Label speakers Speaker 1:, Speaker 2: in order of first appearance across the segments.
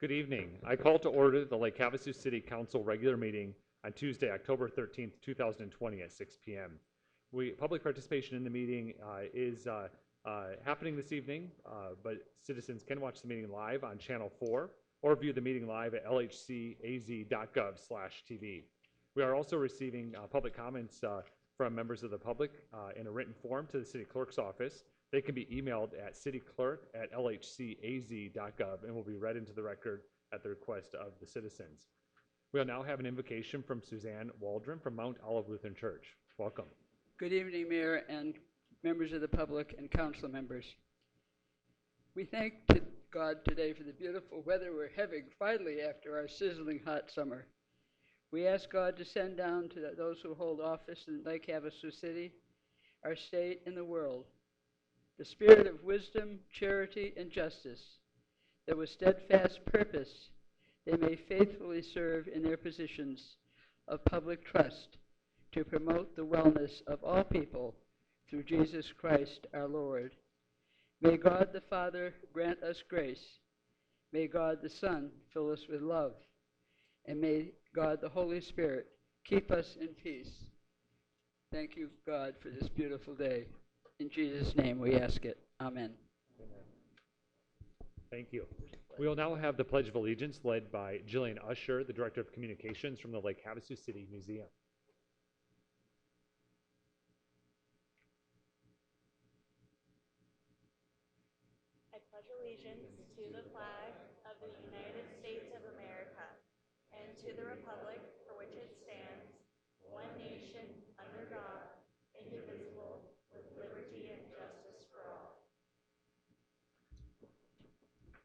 Speaker 1: Good evening. I call to order the Lake Havasu City Council regular meeting on Tuesday, October 13th, 2020 at 6 p.m. Public participation in the meeting is happening this evening, but citizens can watch the meeting live on Channel 4 or view the meeting live at lhcaz.gov/TV. We are also receiving public comments from members of the public in a written form to the city clerk's office. They can be emailed at cityclerk@lhcaz.gov and will be read into the record at the request of the citizens. We'll now have an invocation from Suzanne Waldron from Mount Olive Lutheran Church. Welcome.
Speaker 2: Good evening, Mayor and members of the public and council members. We thank God today for the beautiful weather we're having finally after our sizzling hot summer. We ask God to send down to those who hold office in Lake Havasu City, our state, and the world, the spirit of wisdom, charity, and justice, that with steadfast purpose they may faithfully serve in their positions of public trust to promote the wellness of all people through Jesus Christ our Lord. May God the Father grant us grace. May God the Son fill us with love. And may God the Holy Spirit keep us in peace. Thank you, God, for this beautiful day. In Jesus' name we ask it. Amen.
Speaker 1: Thank you. We will now have the Pledge of Allegiance led by Jillian Usher, the Director of Communications from the Lake Havasu City Museum.
Speaker 3: I pledge allegiance to the flag of the United States of America and to the republic for which it stands, one nation, under God, indivisible, with liberty and justice for all.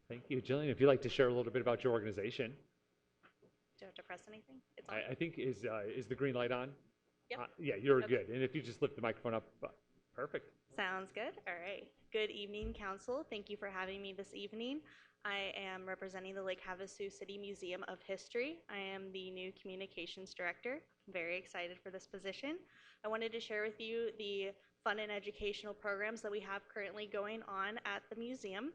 Speaker 1: Thank you. Jillian, if you'd like to share a little bit about your organization.
Speaker 3: Do I have to press anything? It's on.
Speaker 1: I think, is the green light on?
Speaker 3: Yep.
Speaker 1: Yeah, you're
Speaker 3: Okay.
Speaker 1: good. And if you just lift the microphone up, perfect.
Speaker 3: Sounds good. All right. Good evening, Council. Thank you for having me this evening. I am representing the Lake Havasu City Museum of History. I am the new Communications Director. I'm very excited for this position. I wanted to share with you the fun and educational programs that we have currently going on at the museum.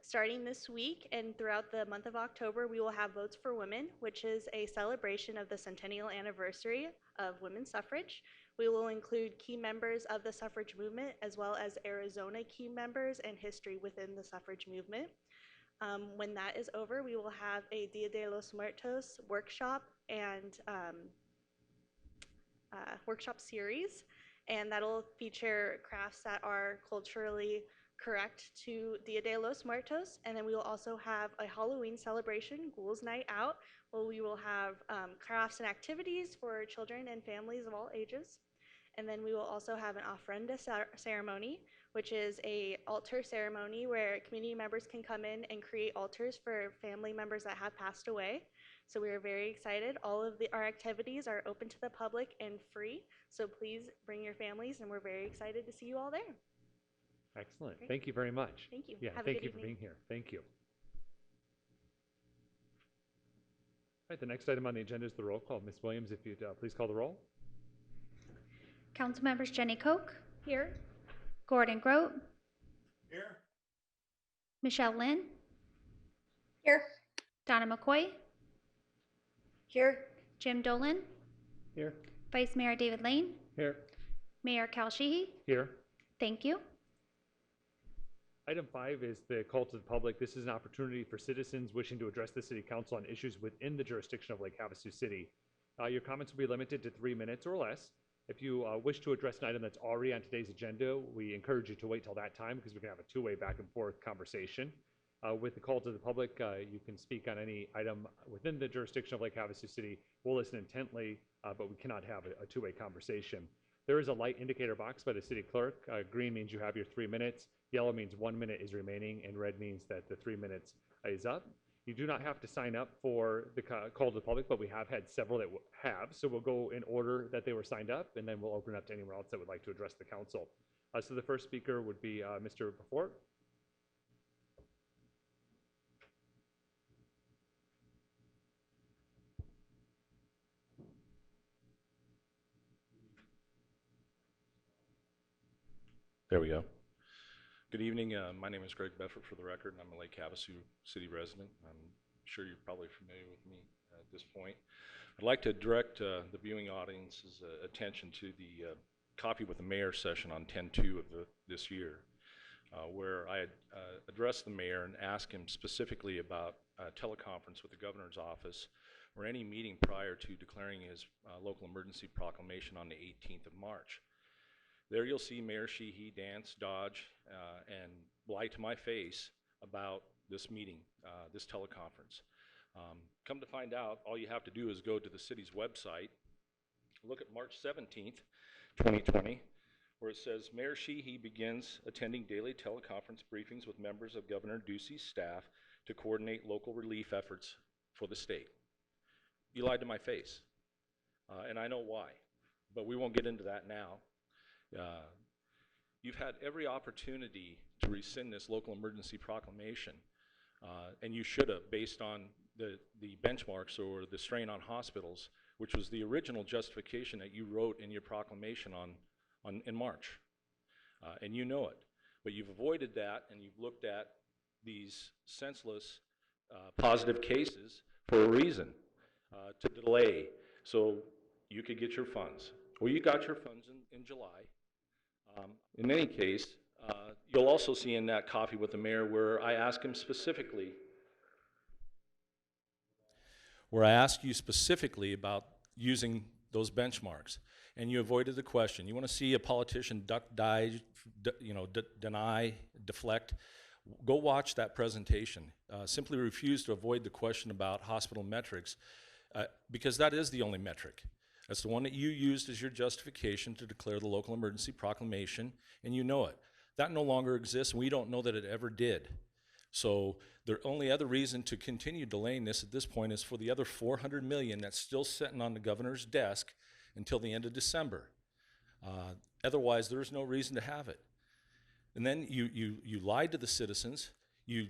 Speaker 3: Starting this week and throughout the month of October, we will have Votes for Women, which is a celebration of the centennial anniversary of women's suffrage. We will include key members of the suffrage movement, as well as Arizona key members and history within the suffrage movement. When that is over, we will have a Dia de los Muertos workshop and workshop series, and that'll feature crafts that are culturally correct to Dia de los Muertos. And then we will also have a Halloween celebration, Ghouls Night Out, where we will have crafts and activities for children and families of all ages. And then we will also have an ofrenda ceremony, which is a altar ceremony where community members can come in and create altars for family members that have passed away. So we are very excited. All of our activities are open to the public and free. So please bring your families, and we're very excited to see you all there.
Speaker 1: Excellent.
Speaker 3: Great.
Speaker 1: Thank you very much.
Speaker 3: Thank you.
Speaker 1: Yeah,
Speaker 3: Have
Speaker 1: thank
Speaker 3: a good
Speaker 1: you
Speaker 3: evening.
Speaker 1: for being here. Thank you. All right, the next item on the agenda is the roll call. Ms. Williams, if you'd please call the roll.
Speaker 4: Council members Jenny Koch,
Speaker 3: Here.
Speaker 4: Gordon Grote,
Speaker 5: Here.
Speaker 4: Michelle Lynn,
Speaker 6: Here.
Speaker 4: Donna McCoy,
Speaker 6: Here.
Speaker 4: Jim Dolan,
Speaker 1: Here.
Speaker 4: Vice Mayor David Lane,
Speaker 1: Here.
Speaker 4: Mayor Cal Sheehy.
Speaker 1: Here.
Speaker 4: Thank you.
Speaker 1: Item 5 is the call to the public. This is an opportunity for citizens wishing to address the City Council on issues within the jurisdiction of Lake Havasu City. Your comments will be limited to 3 minutes or less. If you wish to address an item that's already on today's agenda, we encourage you to wait till that time because we can have a two-way back and forth conversation. With the call to the public, you can speak on any item within the jurisdiction of Lake Havasu City. We'll listen intently, but we cannot have a two-way conversation. There is a light indicator box by the city clerk. Green means you have your 3 minutes. Yellow means 1 minute is remaining, and red means that the 3 minutes is up. You do not have to sign up for the call to the public, but we have had several that have. So we'll go in order that they were signed up, and then we'll open it up to anyone else that would like to address the council. So the first speaker would be Mr. Befort.
Speaker 5: There we go. Good evening. My name is Greg Bedford, for the record, and I'm a Lake Havasu City resident. I'm sure you're probably familiar with me at this point. I'd like to direct the viewing audience's attention to the Coffee with the Mayor session on 10/2 of this year, where I addressed the mayor and asked him specifically about teleconference with the governor's office or any meeting prior to declaring his local emergency proclamation on the 18th of March. There you'll see Mayor Sheehy dance, dodge, and lie to my face about this meeting, this teleconference. Come to find out, all you have to do is go to the city's website, look at March 17th, 2020, where it says, Mayor Sheehy begins attending daily teleconference briefings with members of Governor Ducey's staff to coordinate local relief efforts for the state. You lied to my face, and I know why, but we won't get into that now. You've had every opportunity to rescind this local emergency proclamation, and you should have, based on the benchmarks or the strain on hospitals, which was the original justification that you wrote in your proclamation in March. And you know it. But you've avoided that, and you've looked at these senseless positive cases for a reason, to delay, so you could get your funds. Well, you got your funds in July. In any case, you'll also see in that Coffee with the Mayor where I ask him specifically, where I ask you specifically about using those benchmarks, and you avoided the question. You want to see a politician duck, deny, deflect? Go watch that presentation. Simply refuse to avoid the question about hospital metrics, because that is the only metric. That's the one that you used as your justification to declare the local emergency proclamation, and you know it. That no longer exists, and we don't know that it ever did. So the only other reason to continue delaying this at this point is for the other $400 million that's still sitting on the governor's desk until the end of December. Otherwise, there's no reason to have it. And then you lied to the citizens. You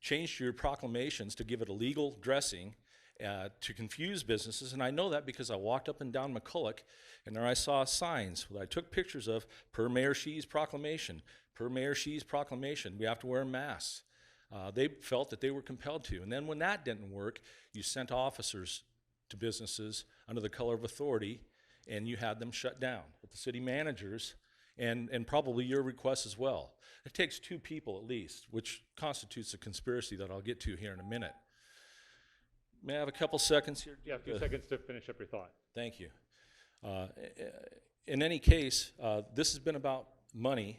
Speaker 5: changed your proclamations to give it a legal dressing, to confuse businesses, and I know that because I walked up and down McCulloch, and there I saw signs that I took pictures of, per Mayor Shee's proclamation, per Mayor Shee's proclamation, we have to wear masks. They felt that they were compelled to, and then when that didn't work, you sent officers to businesses under the color of authority, and you had them shut down with the city managers, and probably your request as well. It takes 2 people at least, which constitutes a conspiracy that I'll get to here in a minute. May I have a couple seconds here?
Speaker 1: Yeah, a few seconds to finish up your thought.
Speaker 5: Thank you. In any case, this has been about money.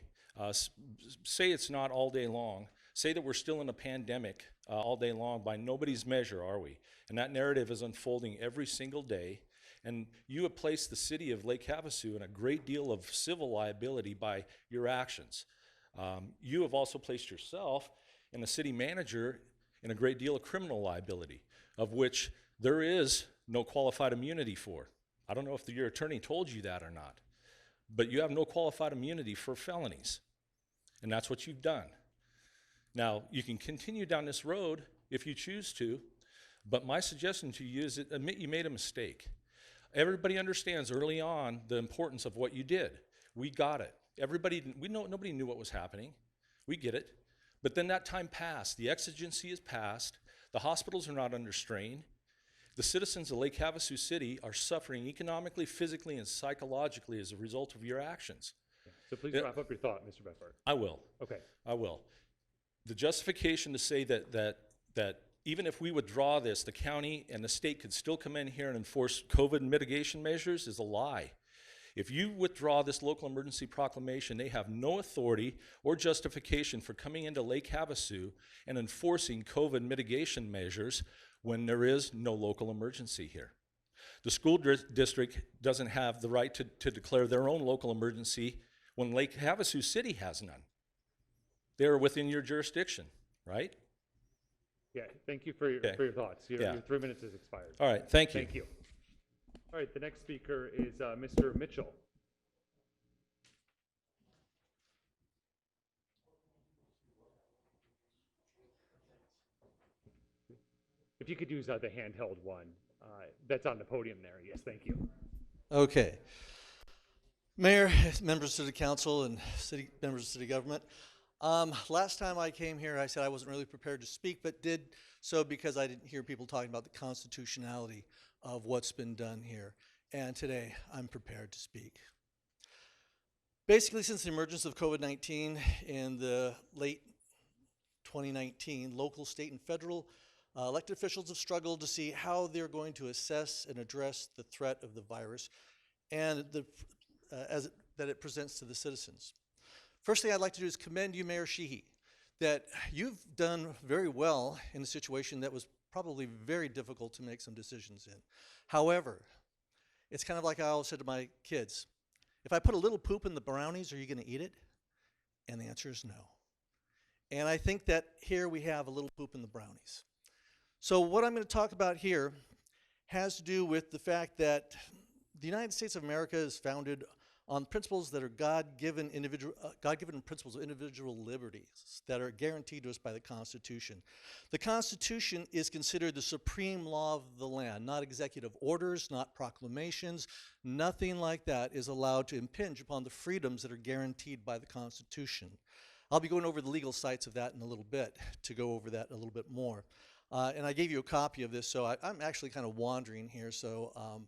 Speaker 5: Say it's not all day long. Say that we're still in a pandemic all day long. By nobody's measure, are we? And that narrative is unfolding every single day. And you have placed the city of Lake Havasu in a great deal of civil liability by your actions. You have also placed yourself and the city manager in a great deal of criminal liability, of which there is no qualified immunity for. I don't know if your attorney told you that or not, but you have no qualified immunity for felonies, and that's what you've done. Now, you can continue down this road if you choose to, but my suggestion to you is admit you made a mistake. Everybody understands early on the importance of what you did. We got it. Nobody knew what was happening. We get it. But then that time passed. The exigency is past. The hospitals are not under strain. The citizens of Lake Havasu City are suffering economically, physically, and psychologically as a result of your actions.
Speaker 1: So please wrap up your thought, Mr. Bedford.
Speaker 5: I will.
Speaker 1: Okay.
Speaker 5: I will. The justification to say that even if we withdraw this, the county and the state could still come in here and enforce COVID mitigation measures is a lie. If you withdraw this local emergency proclamation, they have no authority or justification for coming into Lake Havasu and enforcing COVID mitigation measures when there is no local emergency here. The school district doesn't have the right to declare their own local emergency when Lake Havasu City has none. They're within your jurisdiction, right?
Speaker 1: Yeah, thank you for your thoughts. Your 3 minutes has expired.
Speaker 5: All right, thank you.
Speaker 1: Thank you. All right, the next speaker is Mr. Mitchell. If you could use the handheld one that's on the podium there. Yes, thank you.
Speaker 7: Okay. Mayor, members of the council, and members of city government, Last time I came here, I said I wasn't really prepared to speak, but did so because I didn't hear people talking about the constitutionality of what's been done here. And today, I'm prepared to speak. Basically, since the emergence of COVID-19 in the late 2019, local, state, and federal elected officials have struggled to see how they're going to assess and address the threat of the virus and that it presents to the citizens. First thing I'd like to do is commend you, Mayor Sheehy, that you've done very well in a situation that was probably very difficult to make some decisions in. However, it's kind of like I always said to my kids, if I put a little poop in the brownies, are you going to eat it? And the answer is no. And I think that here we have a little poop in the brownies. So what I'm going to talk about here has to do with the fact that the United States of America is founded on principles that are God-given principles of individual liberties that are guaranteed to us by the Constitution. The Constitution is considered the supreme law of the land, not executive orders, not proclamations. Nothing like that is allowed to impinge upon the freedoms that are guaranteed by the Constitution. I'll be going over the legal sites of that in a little bit to go over that a little bit more. And I gave you a copy of this, so I'm actually kind of wandering here, so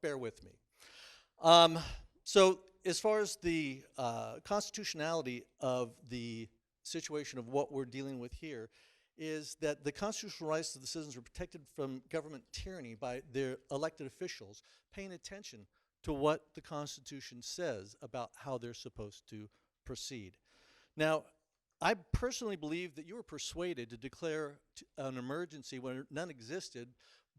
Speaker 7: bear with me. So as far as the constitutionality of the situation of what we're dealing with here is that the constitutional rights of the citizens are protected from government tyranny by their elected officials paying attention to what the Constitution says about how they're supposed to proceed. Now, I personally believe that you were persuaded to declare an emergency when none existed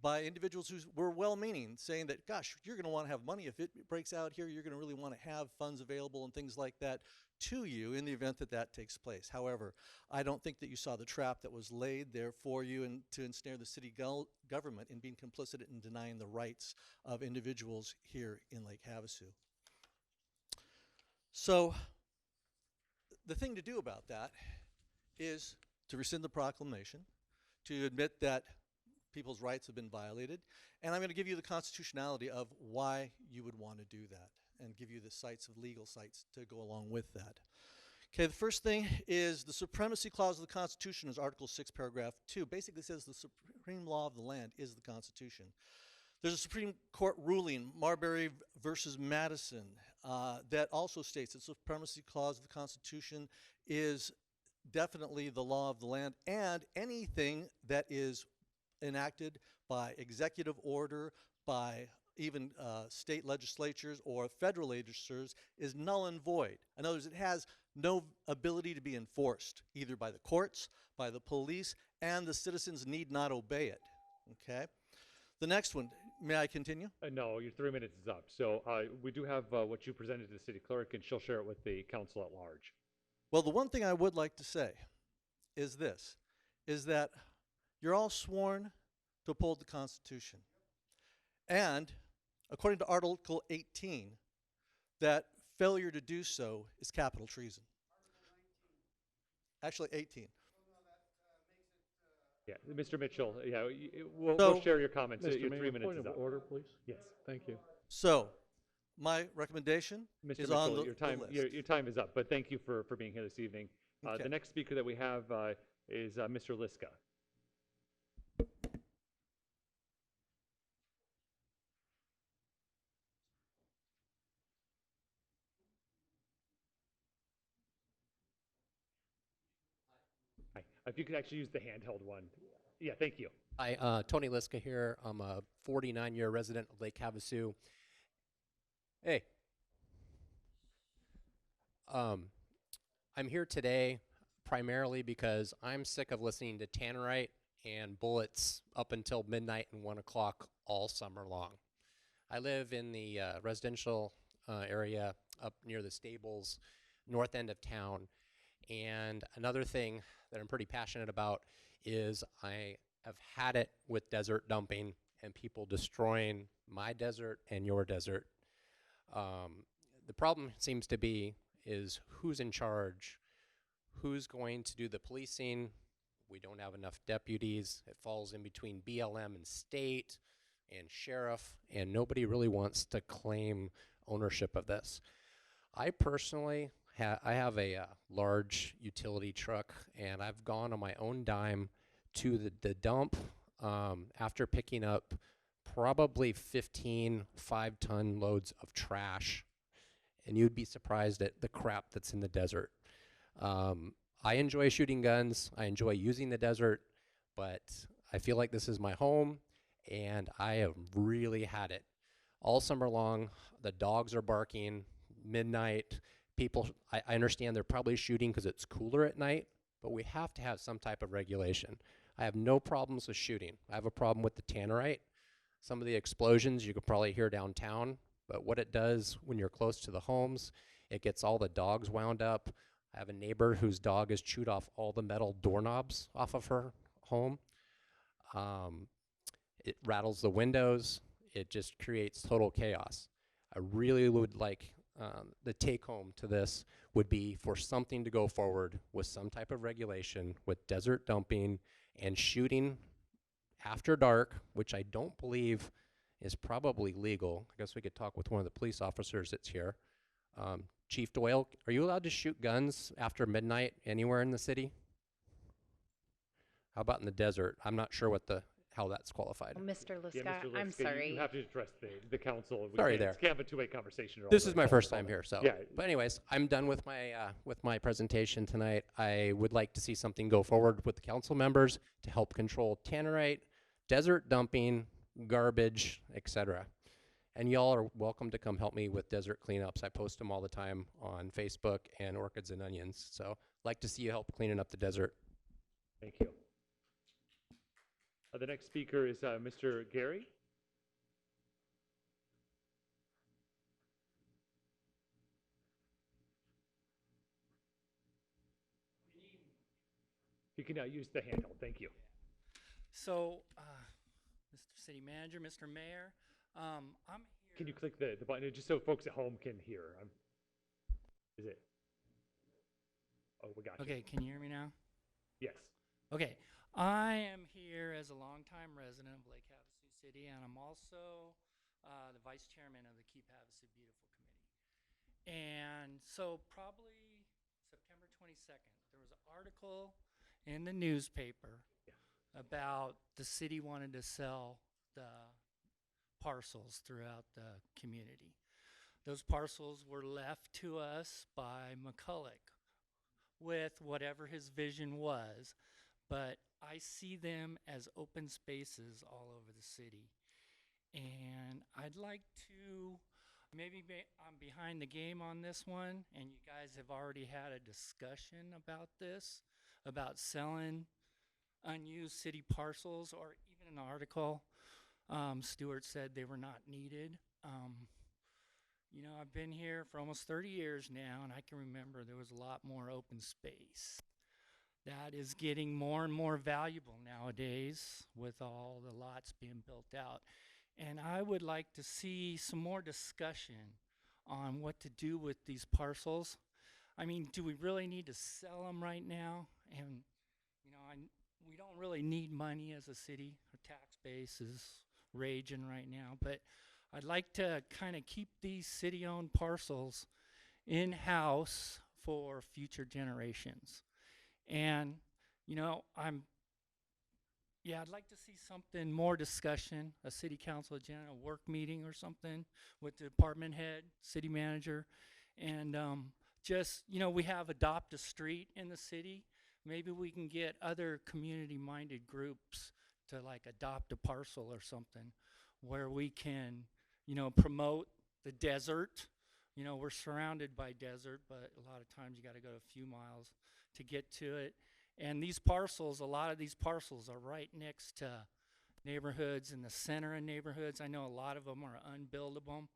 Speaker 7: by individuals who were well-meaning, saying that, gosh, you're going to want to have money. If it breaks out here, you're going to really want to have funds available and things like that to you in the event that that takes place. However, I don't think that you saw the trap that was laid there for you and to ensnare the city government in being complicit in denying the rights of individuals here in Lake Havasu. So the thing to do about that is to rescind the proclamation, to admit that people's rights have been violated, and I'm going to give you the constitutionality of why you would want to do that and give you the legal sites to go along with that. Okay, the first thing is the supremacy clause of the Constitution is Article 6, paragraph 2. Basically says the supreme law of the land is the Constitution. There's a Supreme Court ruling, Marbury versus Madison, that also states that the supremacy clause of the Constitution is definitely the law of the land, and anything that is enacted by executive order, by even state legislatures or federal legislatures is null and void. In other words, it has no ability to be enforced, either by the courts, by the police, and the citizens need not obey it. Okay? The next one, may I continue?
Speaker 1: No, your 3 minutes is up. So we do have what you presented to the city clerk, and she'll share it with the council at large.
Speaker 7: Well, the one thing I would like to say is this, is that you're all sworn to uphold the Constitution. And according to Article 18, that failure to do so is capital treason. Actually, 18.
Speaker 1: Yeah, Mr. Mitchell, yeah, we'll share your comments.
Speaker 8: Mr.
Speaker 1: Your
Speaker 8: Mayor,
Speaker 1: 3 minutes
Speaker 8: point
Speaker 1: is
Speaker 8: of
Speaker 1: up.
Speaker 8: order, please.
Speaker 1: Yes.
Speaker 8: Thank you.
Speaker 7: So, my recommendation
Speaker 1: Mr.
Speaker 7: is
Speaker 1: Mitchell,
Speaker 7: on the
Speaker 1: your time,
Speaker 7: list.
Speaker 1: your time is up, but thank you for being here this evening.
Speaker 7: Okay.
Speaker 1: The next speaker that we have is Mr. Liska. Hi. If you could actually use the handheld one. Yeah, thank you.
Speaker 9: Hi, Tony Liska here. I'm a 49-year resident of Lake Havasu. Hey. I'm here today primarily because I'm sick of listening to Tannerite and bullets up until midnight and 1 o'clock all summer long. I live in the residential area up near the stables, north end of town. And another thing that I'm pretty passionate about is I have had it with desert dumping and people destroying my desert and your desert. The problem seems to be is who's in charge, who's going to do the policing. We don't have enough deputies. It falls in between BLM and state and sheriff, and nobody really wants to claim ownership of this. I personally I have a large utility truck, and I've gone on my own dime to the dump after picking up probably 15 5-ton loads of trash, and you'd be surprised at the crap that's in the desert. I enjoy shooting guns. I enjoy using the desert, but I feel like this is my home, and I have really had it. All summer long, the dogs are barking, midnight. People, I understand they're probably shooting because it's cooler at night, but we have to have some type of regulation. I have no problems with shooting. I have a problem with the tannerite. Some of the explosions you could probably hear downtown, but what it does when you're close to the homes, it gets all the dogs wound up. I have a neighbor whose dog has chewed off all the metal doorknobs off of her home. It rattles the windows. It just creates total chaos. I really would like the take home to this would be for something to go forward with some type of regulation with desert dumping and shooting after dark, which I don't believe is probably legal. I guess we could talk with one of the police officers that's here. Chief Doyle, are you allowed to shoot guns after midnight anywhere in the city? How about in the desert? I'm not sure how that's qualified.
Speaker 8: Mr.
Speaker 1: Yeah,
Speaker 8: Liska,
Speaker 1: Mr.
Speaker 8: I'm
Speaker 1: Liska,
Speaker 8: sorry.
Speaker 1: you have to address the council. We
Speaker 9: Sorry
Speaker 1: can't,
Speaker 9: there.
Speaker 1: can't have a two-way conversation.
Speaker 9: This is my first time here, so.
Speaker 1: Yeah.
Speaker 9: But anyways, I'm done with my presentation tonight. I would like to see something go forward with the council members to help control tannerite, desert dumping, garbage, etc. And y'all are welcome to come help me with desert cleanups. I post them all the time on Facebook and Orchids and Onions. So like to see you help cleaning up the desert.
Speaker 1: Thank you. The next speaker is Mr. Gary. You can use the handle. Thank you.
Speaker 10: So, Mr. City Manager, Mr. Mayor, I'm here.
Speaker 1: Can you click the button just so folks at home can hear? Is it? Oh, we got you.
Speaker 10: Okay, can you hear me now?
Speaker 1: Yes.
Speaker 10: Okay, I am here as a longtime resident of Lake Havasu City, and I'm also the vice chairman of the Keep Havasu Beautiful Committee. And so probably September 22nd, there was an article in the newspaper about the city wanted to sell the parcels throughout the community. Those parcels were left to us by McCulloch with whatever his vision was, but I see them as open spaces all over the city. And I'd like to, I'm behind the game on this one, and you guys have already had a discussion about this, about selling unused city parcels, or even an article. Stewart said they were not needed. You know, I've been here for almost 30 years now, and I can remember there was a lot more open space. That is getting more and more valuable nowadays with all the lots being built out. And I would like to see some more discussion on what to do with these parcels. I mean, do we really need to sell them right now? And, you know, we don't really need money as a city. Our tax base is raging right now. But I'd like to kind of keep these city-owned parcels in-house for future generations. And, you know, I'd like to see something more discussion, a city council agenda, a work meeting or something with the department head, city manager, and just, you know, we have Adopt a Street in the city. Maybe we can get other community-minded groups to like adopt a parcel or something where we can, you know, promote the desert. You know, we're surrounded by desert, but a lot of times you got to go a few miles to get to it. And these parcels, a lot of these parcels are right next to neighborhoods in the center of neighborhoods. I know a lot of them are unbuildable.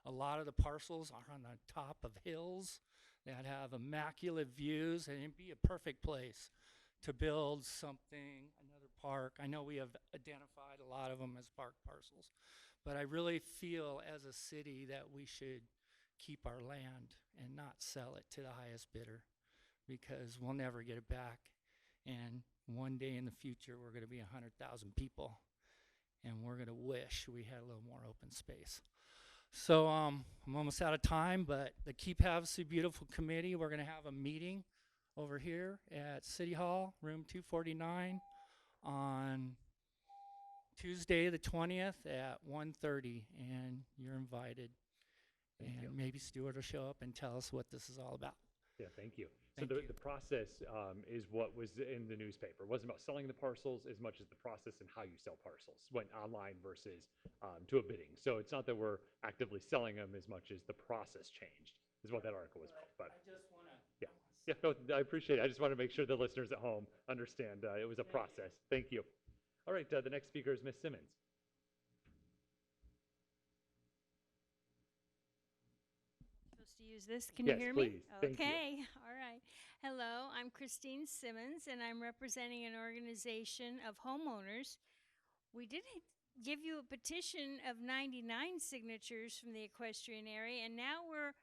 Speaker 10: A lot of the parcels are on the top of hills that have immaculate views, and it'd be a perfect place to build something, another park. I know we have identified a lot of them as park parcels, but I really feel as a city that we should keep our land and not sell it to the highest bidder, because we'll never get it back. And one day in the future, we're going to be 100,000 people, and we're going to wish we had a little more open space. So I'm almost out of time, but the Keep Havasu Beautiful Committee, we're going to have a meeting over here at City Hall, room 249, on Tuesday the 20th at 1:30, and you're invited.
Speaker 1: Thank you.
Speaker 10: And maybe Stuart will show up and tell us what this is all about.
Speaker 1: Yeah, thank you.
Speaker 10: Thank
Speaker 1: So
Speaker 10: you.
Speaker 1: the process is what was in the newspaper. It wasn't about selling the parcels as much as the process and how you sell parcels, went online versus to a bidding. So it's not that we're actively selling them as much as the process changed, is what that article was about. But
Speaker 10: I just want to.
Speaker 1: yeah, yeah, no, I appreciate it. I just want to make sure the listeners at home understand it was a process. Thank you. All right, the next speaker is Ms. Simmons.
Speaker 8: Supposed to use this. Can
Speaker 1: Yes,
Speaker 8: you hear
Speaker 1: please.
Speaker 8: me?
Speaker 1: Thank you.
Speaker 8: Okay. All right. Hello, I'm Christine Simmons, and I'm representing an organization of homeowners. We did give you a petition of 99 signatures from the equestrian area, and now we're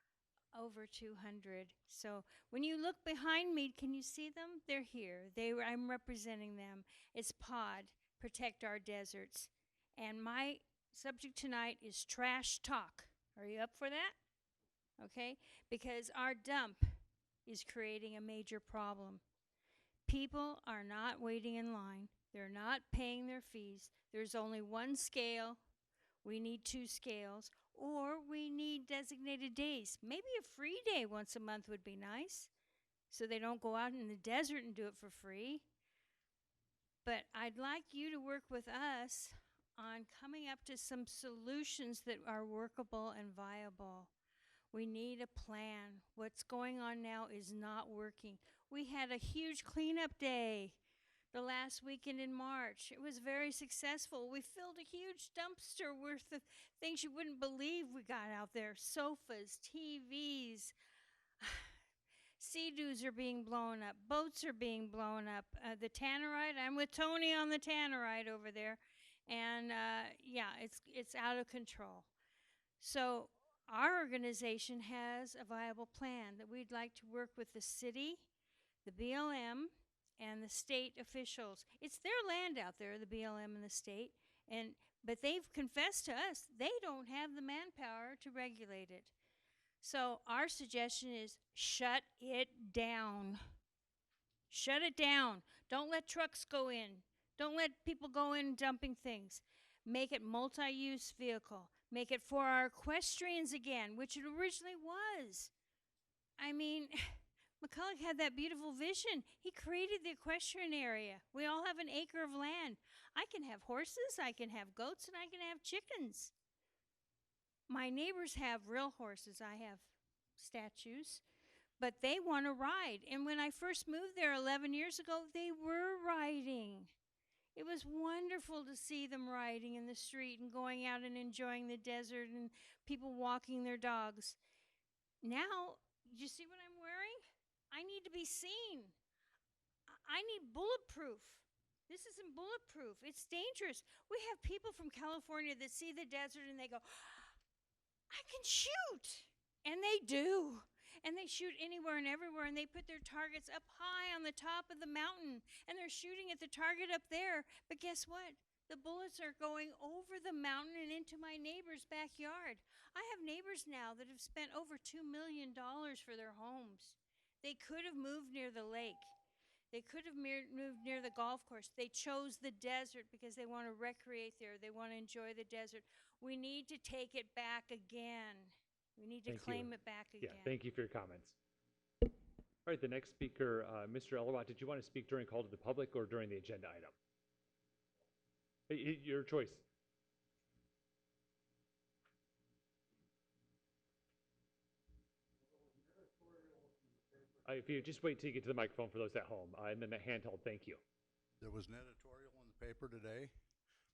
Speaker 8: over 200. So when you look behind me, can you see them? They're here. I'm representing them. It's POD, Protect Our Deserts. And my subject tonight is trash talk. Are you up for that? Okay? Because our dump is creating a major problem. People are not waiting in line. They're not paying their fees. There's only one scale. We need 2 scales. Or we need designated days. Maybe a free day once a month would be nice, so they don't go out in the desert and do it for free. But I'd like you to work with us on coming up to some solutions that are workable and viable. We need a plan. What's going on now is not working. We had a huge cleanup day the last weekend in March. It was very successful. We filled a huge dumpster worth of things you wouldn't believe we got out there. Sofas, TVs, sea-doos are being blown up. Boats are being blown up. The tannerite, I'm with Tony on the tannerite over there. And yeah, it's out of control. So our organization has a viable plan that we'd like to work with the city, the BLM, and the state officials. It's their land out there, the BLM and the state, but they've confessed to us they don't have the manpower to regulate it. So our suggestion is shut it down. Shut it down. Don't let trucks go in. Don't let people go in dumping things. Make it multi-use vehicle. Make it for our equestrians again, which it originally was. I mean, McCulloch had that beautiful vision. He created the equestrian area. We all have an acre of land. I can have horses, I can have goats, and I can have chickens. My neighbors have real horses. I have statues, but they want to ride. And when I first moved there 11 years ago, they were riding. It was wonderful to see them riding in the street and going out and enjoying the desert and people walking their dogs. Now, you see what I'm wearing? I need to be seen. I need bulletproof. This isn't bulletproof. It's dangerous. We have people from California that see the desert and they go, I can shoot. And they do. And they shoot anywhere and everywhere, and they put their targets up high on the top of the mountain, and they're shooting at the target up there. But guess what? The bullets are going over the mountain and into my neighbor's backyard. I have neighbors now that have spent over $2 million for their homes. They could have moved near the lake. They could have moved near the golf course. They chose the desert because they want to recreate there. They want to enjoy the desert. We need to take it back again. We need to claim it back again.
Speaker 1: Yeah, thank you for your comments. All right, the next speaker, Mr. Elawat, did you want to speak during call to the public or during the agenda item? Your choice. If you just wait till you get to the microphone for those at home, and then the handheld, thank you.
Speaker 11: There was an editorial in the paper today.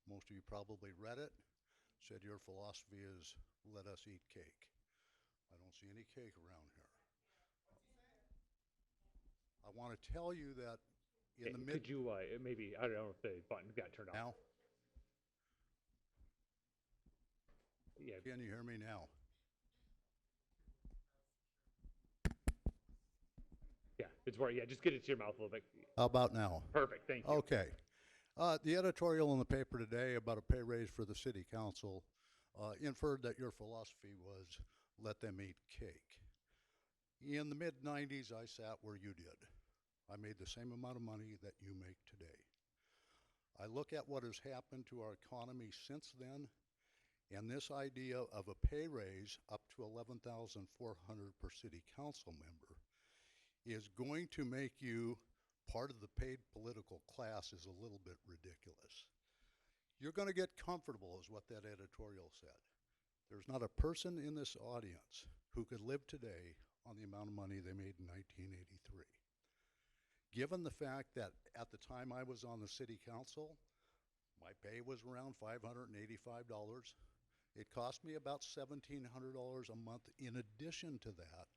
Speaker 11: Most of you probably read it. Said your philosophy is let us eat cake. I don't see any cake around here. I want to tell you that in the
Speaker 1: Could you maybe, I don't know if the button got turned on.
Speaker 11: now?
Speaker 1: Yeah.
Speaker 11: Can you hear me now?
Speaker 1: Yeah, it's where, yeah, just get it to your mouth a little bit.
Speaker 11: How about now?
Speaker 1: Perfect, thank you.
Speaker 11: Okay. The editorial in the paper today about a pay raise for the city council inferred that your philosophy was let them eat cake. In the mid-90s, I sat where you did. I made the same amount of money that you make today. I look at what has happened to our economy since then, and this idea of a pay raise up to $11,400 per city council member is going to make you part of the paid political class is a little bit ridiculous. You're going to get comfortable, is what that editorial said. There's not a person in this audience who could live today on the amount of money they made in 1983. Given the fact that at the time I was on the city council, my pay was around $585. It cost me about $1,700 a month in addition to that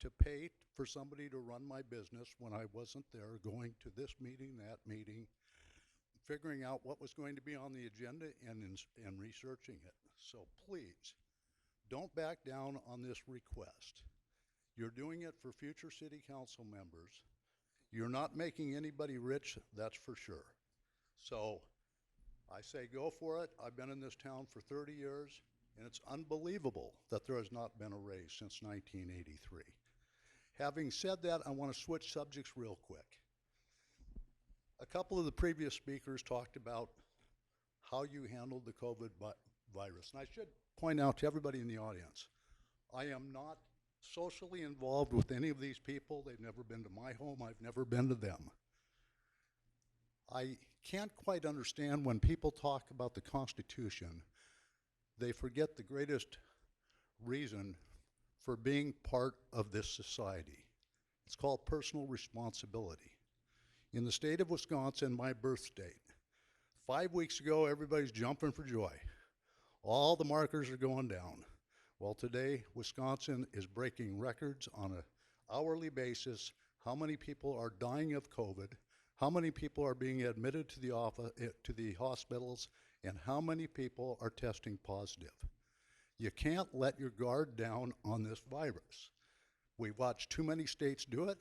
Speaker 11: to pay for somebody to run my business when I wasn't there, going to this meeting, that meeting, figuring out what was going to be on the agenda and researching it. So please, don't back down on this request. You're doing it for future city council members. You're not making anybody rich, that's for sure. So I say go for it. I've been in this town for 30 years, and it's unbelievable that there has not been a raise since 1983. Having said that, I want to switch subjects real quick. A couple of the previous speakers talked about how you handled the COVID virus. And I should point out to everybody in the audience, I am not socially involved with any of these people. They've never been to my home. I've never been to them. I can't quite understand when people talk about the Constitution, they forget the greatest reason for being part of this society. It's called personal responsibility. In the state of Wisconsin, my birth state, 5 weeks ago, everybody's jumping for joy. All the markers are going down. Well, today, Wisconsin is breaking records on an hourly basis. How many people are dying of COVID? How many people are being admitted to the hospitals? And how many people are testing positive? You can't let your guard down on this virus. We've watched too many states do it,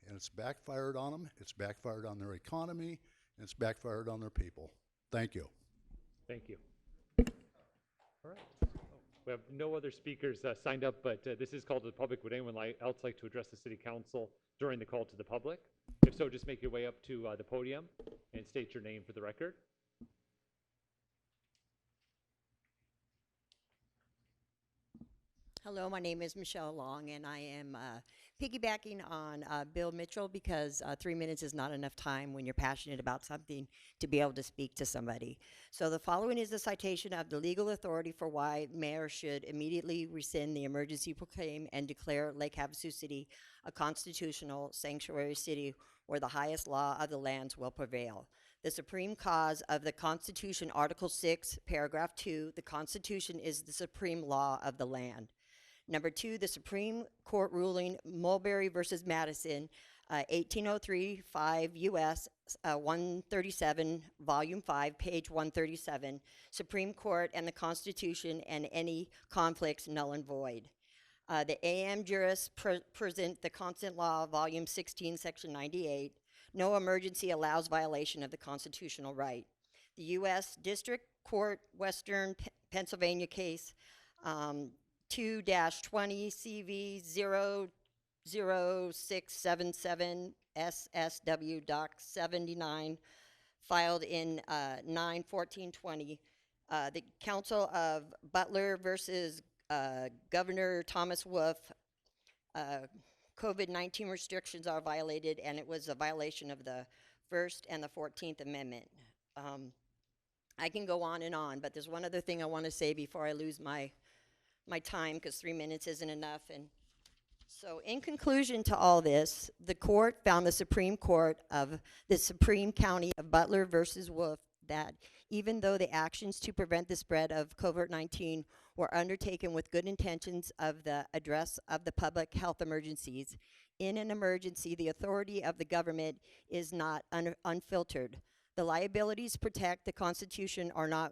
Speaker 11: and it's backfired on them. It's backfired on their economy, and it's backfired on their people. Thank you.
Speaker 1: Thank you. All right. We have no other speakers signed up, but this is called to the public. Would anyone else like to address the city council during the call to the public? If so, just make your way up to the podium and state your name for the record.
Speaker 12: Hello, my name is Michelle Long, and I am piggybacking on Bill Mitchell because 3 minutes is not enough time when you're passionate about something to be able to speak to somebody. So the following is a citation of the legal authority for why mayor should immediately rescind the emergency proclaim and declare Lake Havasu City a constitutional sanctuary city where the highest law of the lands will prevail. The supreme cause of the Constitution, Article 6, Paragraph 2, the Constitution is the supreme law of the land. Number 2, the Supreme Court ruling Mulberry versus Madison, 1803, 5 U.S. 137, Volume 5, page 137, Supreme Court and the Constitution and any conflicts null and void. The AM Juris present the Constant Law, Volume 16, Section 98. No emergency allows violation of the constitutional right. The U.S. District Court, Western Pennsylvania case, 2-20 CV 00677 SSW Doc 79, filed in 9/14/20. The Council of Butler versus Governor Thomas Wolf. COVID-19 restrictions are violated, and it was a violation of the First and the 14th Amendment. I can go on and on, but there's one other thing I want to say before I lose my time, because 3 minutes isn't enough. And so in conclusion to all this, the court found the Supreme Court of the Supreme County of Butler versus Wolf that even though the actions to prevent the spread of COVID-19 were undertaken with good intentions of the address of the public health emergencies, in an emergency, the authority of the government is not unfiltered. The liabilities protect the Constitution are not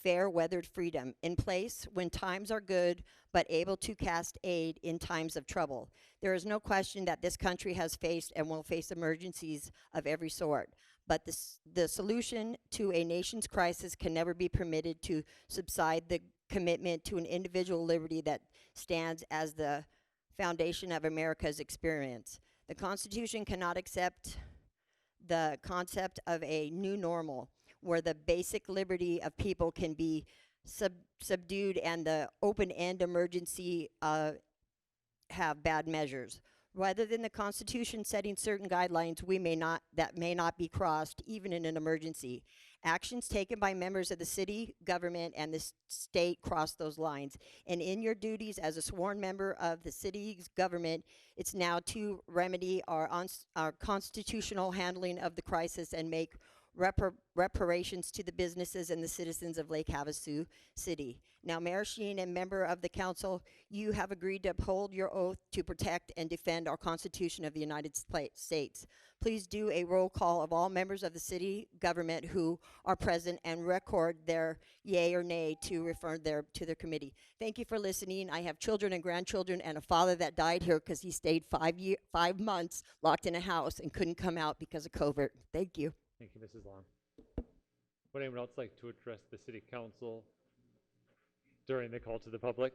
Speaker 12: fair-weathered freedom, in place when times are good, but able to cast aid in times of trouble. There is no question that this country has faced and will face emergencies of every sort. But the solution to a nation's crisis can never be permitted to subside the commitment to an individual liberty that stands as the foundation of America's experience. The Constitution cannot accept the concept of a new normal where the basic liberty of people can be subdued and the open-end emergency have bad measures. Rather than the Constitution setting certain guidelines that may not be crossed even in an emergency, actions taken by members of the city government and the state cross those lines. And in your duties as a sworn member of the city's government, it's now to remedy our constitutional handling of the crisis and make reparations to the businesses and the citizens of Lake Havasu City. Now, Mayor Sheen and member of the council, you have agreed to uphold your oath to protect and defend our Constitution of the United States. Please do a roll call of all members of the city government who are present and record their yay or nay to refer to their committee. Thank you for listening. I have children and grandchildren and a father that died here because he stayed 5 months locked in a house and couldn't come out because of COVID. Thank you.
Speaker 1: Thank you, Mrs. Long. Would anyone else like to address the city council during the call to the public?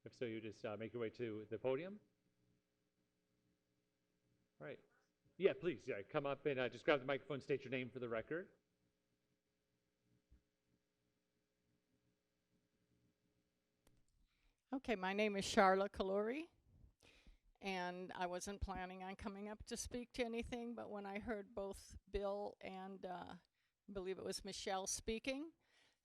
Speaker 1: If so, you just make your way to the podium. All right. Yeah, please. Yeah, come up and just grab the microphone, state your name for the record.
Speaker 13: Okay, my name is Charlotte Kaluri, and I wasn't planning on coming up to speak to anything, but when I heard both Bill and I believe it was Michelle speaking,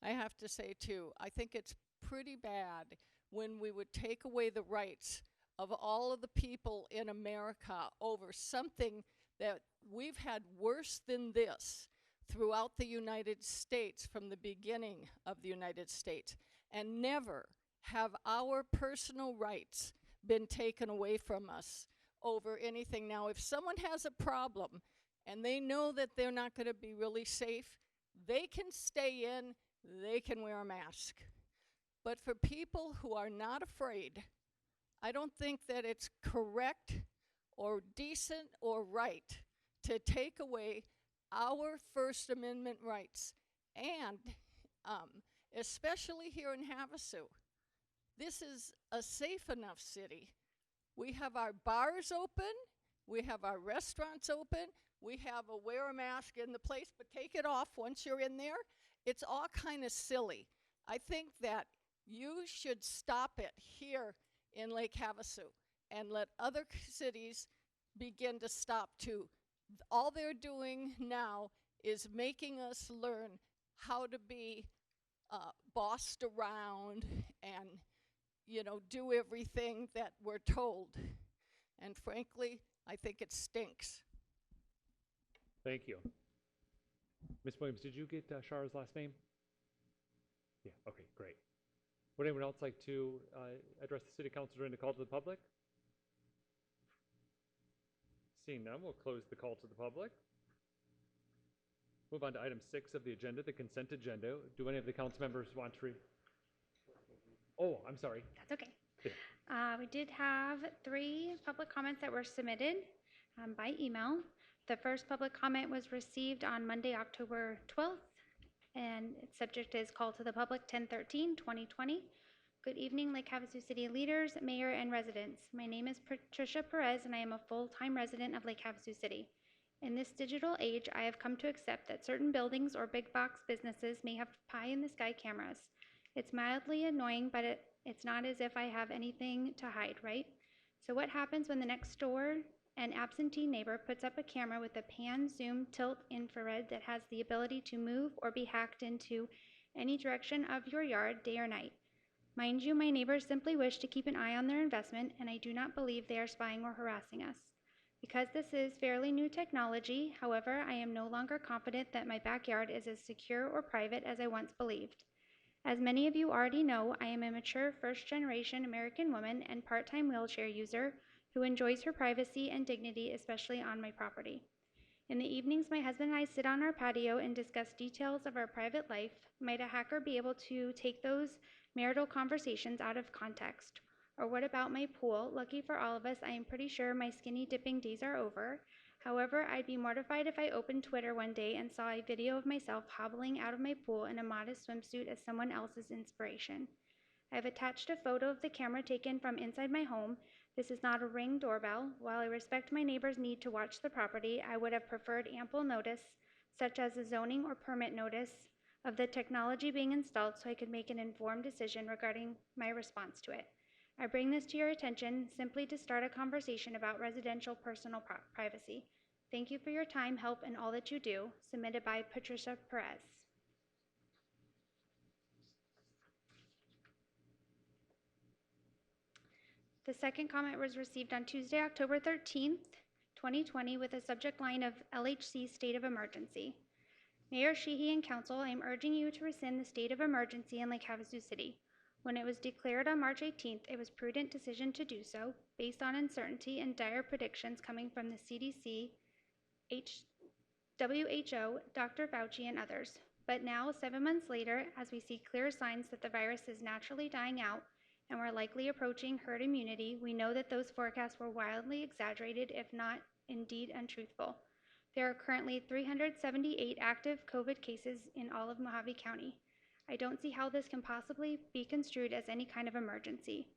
Speaker 13: I have to say too, I think it's pretty bad when we would take away the rights of all of the people in America over something that we've had worse than this throughout the United States from the beginning of the United States, and never have our personal rights been taken away from us over anything. Now, if someone has a problem and they know that they're not going to be really safe, they can stay in, they can wear a mask. But for people who are not afraid, I don't think that it's correct or decent or right to take away our First Amendment rights. And especially here in Havasu, this is a safe enough city. We have our bars open, we have our restaurants open, we have a wear a mask in the place, but take it off once you're in there. It's all kind of silly. I think that you should stop it here in Lake Havasu and let other cities begin to stop too. All they're doing now is making us learn how to be bossed around and, you know, do everything that we're told. And frankly, I think it stinks.
Speaker 1: Thank you. Ms. Williams, did you get Shara's last name? Yeah, okay, great. Would anyone else like to address the city council during the call to the public? Seeing none, we'll close the call to the public. Move on to item 6 of the agenda, the consent agenda. Do any of the council members want to Oh, I'm sorry.
Speaker 4: That's okay. We did have 3 public comments that were submitted by email. The first public comment was received on Monday, October 12th, and its subject is call to the public 10/13/2020. Good evening, Lake Havasu City leaders, mayor, and residents. My name is Patricia Perez, and I am a full-time resident of Lake Havasu City. In this digital age, I have come to accept that certain buildings or big box businesses may have pie-in-the-sky cameras. It's mildly annoying, but it's not as if I have anything to hide, right? So what happens when the next door and absentee neighbor puts up a camera with a pan, zoom, tilt, infrared that has the ability to move or be hacked into any direction of your yard, day or night? Mind you, my neighbors simply wish to keep an eye on their investment, and I do not believe they are spying or harassing us. Because this is fairly new technology, however, I am no longer confident that my backyard is as secure or private as I once believed. As many of you already know, I am a mature first-generation American woman and part-time wheelchair user who enjoys her privacy and dignity, especially on my property. In the evenings, my husband and I sit on our patio and discuss details of our private life. Might a hacker be able to take those marital conversations out of context? Or what about my pool? Lucky for all of us, I am pretty sure my skinny dipping days are over. However, I'd be mortified if I opened Twitter one day and saw a video of myself hobbling out of my pool in a modest swimsuit as someone else's inspiration. I've attached a photo of the camera taken from inside my home. This is not a Ring doorbell. While I respect my neighbor's need to watch the property, I would have preferred ample notice, such as a zoning or permit notice, of the technology being installed so I could make an informed decision regarding my response to it. I bring this to your attention simply to start a conversation about residential personal privacy. Thank you for your time, help, and all that you do. Submitted by Patricia Perez. The second comment was received on Tuesday, October 13th, 2020, with a subject line of LHC State of Emergency. Mayor Sheehy and Council, I am urging you to rescind the state of emergency in Lake Havasu City. When it was declared on March 18th, it was a prudent decision to do so, based on uncertainty and dire predictions coming from the CDC, WHO, Dr. Fauci, and others. But now, 7 months later, as we see clear signs that the virus is naturally dying out and we're likely approaching herd immunity, we know that those forecasts were wildly exaggerated, if not indeed untruthful. There are currently 378 active COVID cases in all of Mojave County. I don't see how this can possibly be construed as any kind of emergency.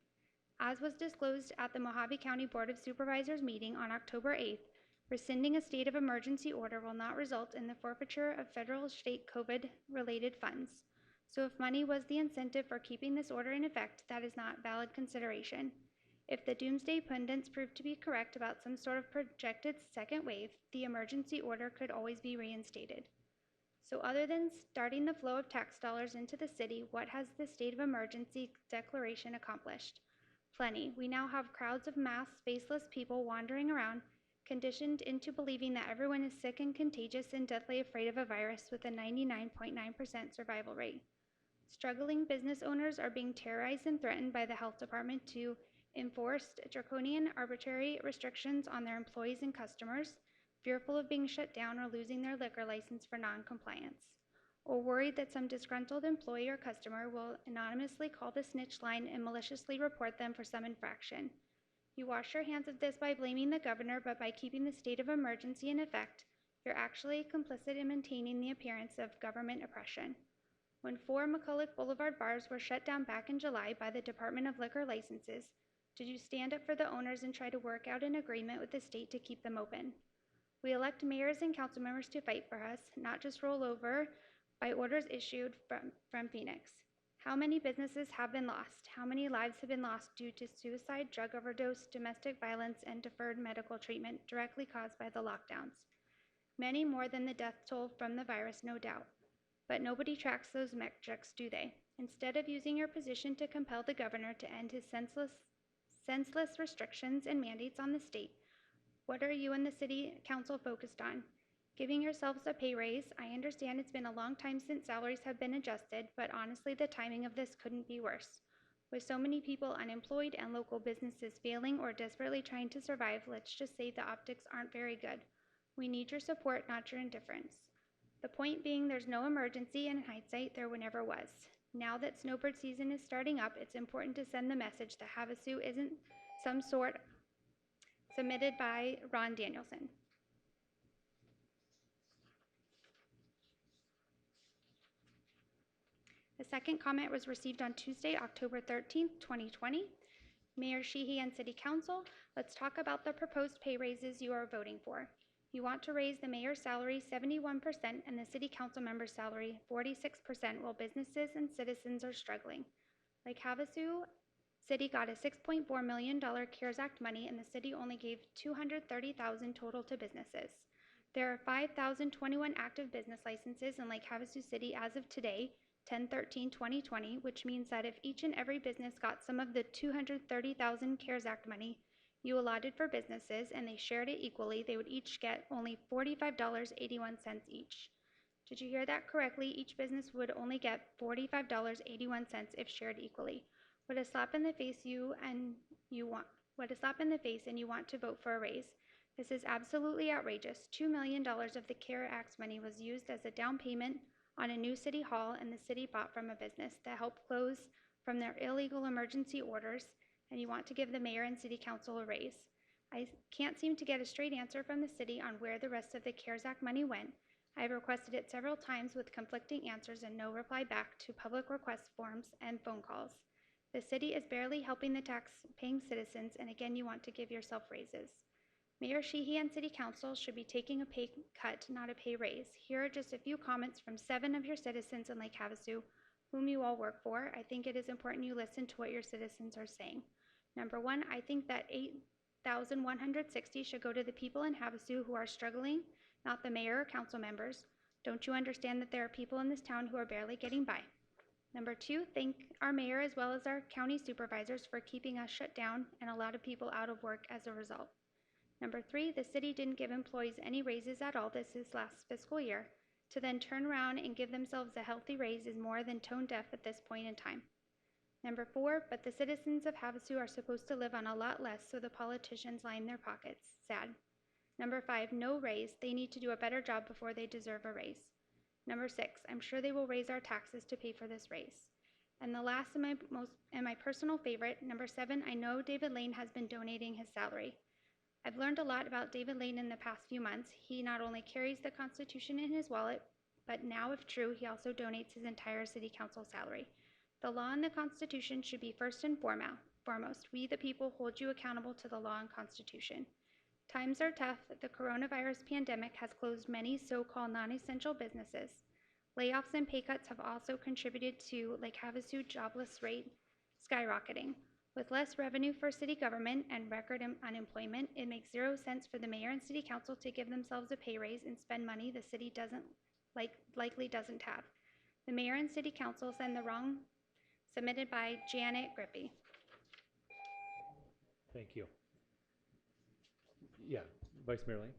Speaker 4: As was disclosed at the Mojave County Board of Supervisors meeting on October 8th, rescinding a state of emergency order will not result in the forfeiture of federal or state COVID-related funds. So if money was the incentive for keeping this order in effect, that is not valid consideration. If the doomsday pundits prove to be correct about some sort of projected second wave, the emergency order could always be reinstated. So other than starting the flow of tax dollars into the city, what has the state of emergency declaration accomplished? Plenty. We now have crowds of masked, faceless people wandering around, conditioned into believing that everyone is sick and contagious and deathly afraid of a virus with a 99.9% survival rate. Struggling business owners are being terrorized and threatened by the health department to enforce draconian, arbitrary restrictions on their employees and customers, fearful of being shut down or losing their liquor license for non-compliance, or worried that some disgruntled employee or customer will anonymously call the snitch line and maliciously report them for some infraction. You wash your hands of this by blaming the governor, but by keeping the state of emergency in effect, you're actually complicit in maintaining the appearance of government oppression. When 4 McCulloch Boulevard bars were shut down back in July by the Department of Liquor Licenses, did you stand up for the owners and try to work out an agreement with the state to keep them open? We elect mayors and council members to fight for us, not just roll over by orders issued from Phoenix. How many businesses have been lost? How many lives have been lost due to suicide, drug overdose, domestic violence, and deferred medical treatment directly caused by the lockdowns? Many more than the death toll from the virus, no doubt. But nobody tracks those metrics, do they? Instead of using your position to compel the governor to end his senseless restrictions and mandates on the state, what are you and the city council focused on? Giving yourselves a pay raise. I understand it's been a long time since salaries have been adjusted, but honestly, the timing of this couldn't be worse. With so many people unemployed and local businesses failing or desperately trying to survive, let's just say the optics aren't very good. We need your support, not your indifference. The point being, there's no emergency, and in hindsight, there never was. Now that snowbird season is starting up, it's important to send the message that Havasu isn't some sort. Submitted by Ron Danielson. The second comment was received on Tuesday, October 13th, 2020. Mayor Sheehy and City Council, let's talk about the proposed pay raises you are voting for. You want to raise the mayor's salary 71% and the city council member's salary 46% while businesses and citizens are struggling. Like Havasu City got a $6.4 million CARES Act money and the city only gave $230,000 total to businesses. There are 5,021 active business licenses in Lake Havasu City as of today, 10/13/2020, which means that if each and every business got some of the $230,000 CARES Act money you allotted for businesses and they shared it equally, they would each get only $45.81 each. Did you hear that correctly? Each business would only get $45.81 if shared equally. What a slap in the face and you want to vote for a raise. This is absolutely outrageous. $2 million of the CARE Act's money was used as a down payment on a new city hall and the city bought from a business that helped close from their illegal emergency orders, and you want to give the mayor and city council a raise. I can't seem to get a straight answer from the city on where the rest of the CARES Act money went. I have requested it several times with conflicting answers and no reply back to public request forms and phone calls. The city is barely helping the tax-paying citizens, and again, you want to give yourself raises. Mayor Sheehy and City Council should be taking a pay cut, not a pay raise. Here are just a few comments from 7 of your citizens in Lake Havasu, whom you all work for. I think it is important you listen to what your citizens are saying. Number 1, I think that 8,160 should go to the people in Havasu who are struggling, not the mayor or council members. Don't you understand that there are people in this town who are barely getting by? Number 2, thank our mayor as well as our county supervisors for keeping us shut down and a lot of people out of work as a result. Number 3, the city didn't give employees any raises at all this last fiscal year. To then turn around and give themselves a healthy raise is more than tone deaf at this point in time. Number 4, but the citizens of Havasu are supposed to live on a lot less, so the politicians line their pockets. Sad. Number 5, no raise. They need to do a better job before they deserve a raise. Number 6, I'm sure they will raise our taxes to pay for this raise. And the last and my personal favorite, number 7, I know David Lane has been donating his salary. I've learned a lot about David Lane in the past few months. He not only carries the Constitution in his wallet, but now, if true, he also donates his entire city council salary. The law and the Constitution should be first and foremost. We, the people, hold you accountable to the law and Constitution. Times are tough. The coronavirus pandemic has closed many so-called non-essential businesses. Layoffs and pay cuts have also contributed to Lake Havasu jobless rate skyrocketing. With less revenue for city government and record unemployment, it makes 0 sense for the mayor and city council to give themselves a pay raise and spend money the city likely doesn't have. The mayor and city council send the wrong, submitted by Janet Grippy.
Speaker 1: Thank you. Yeah, Vice Mayor Lane.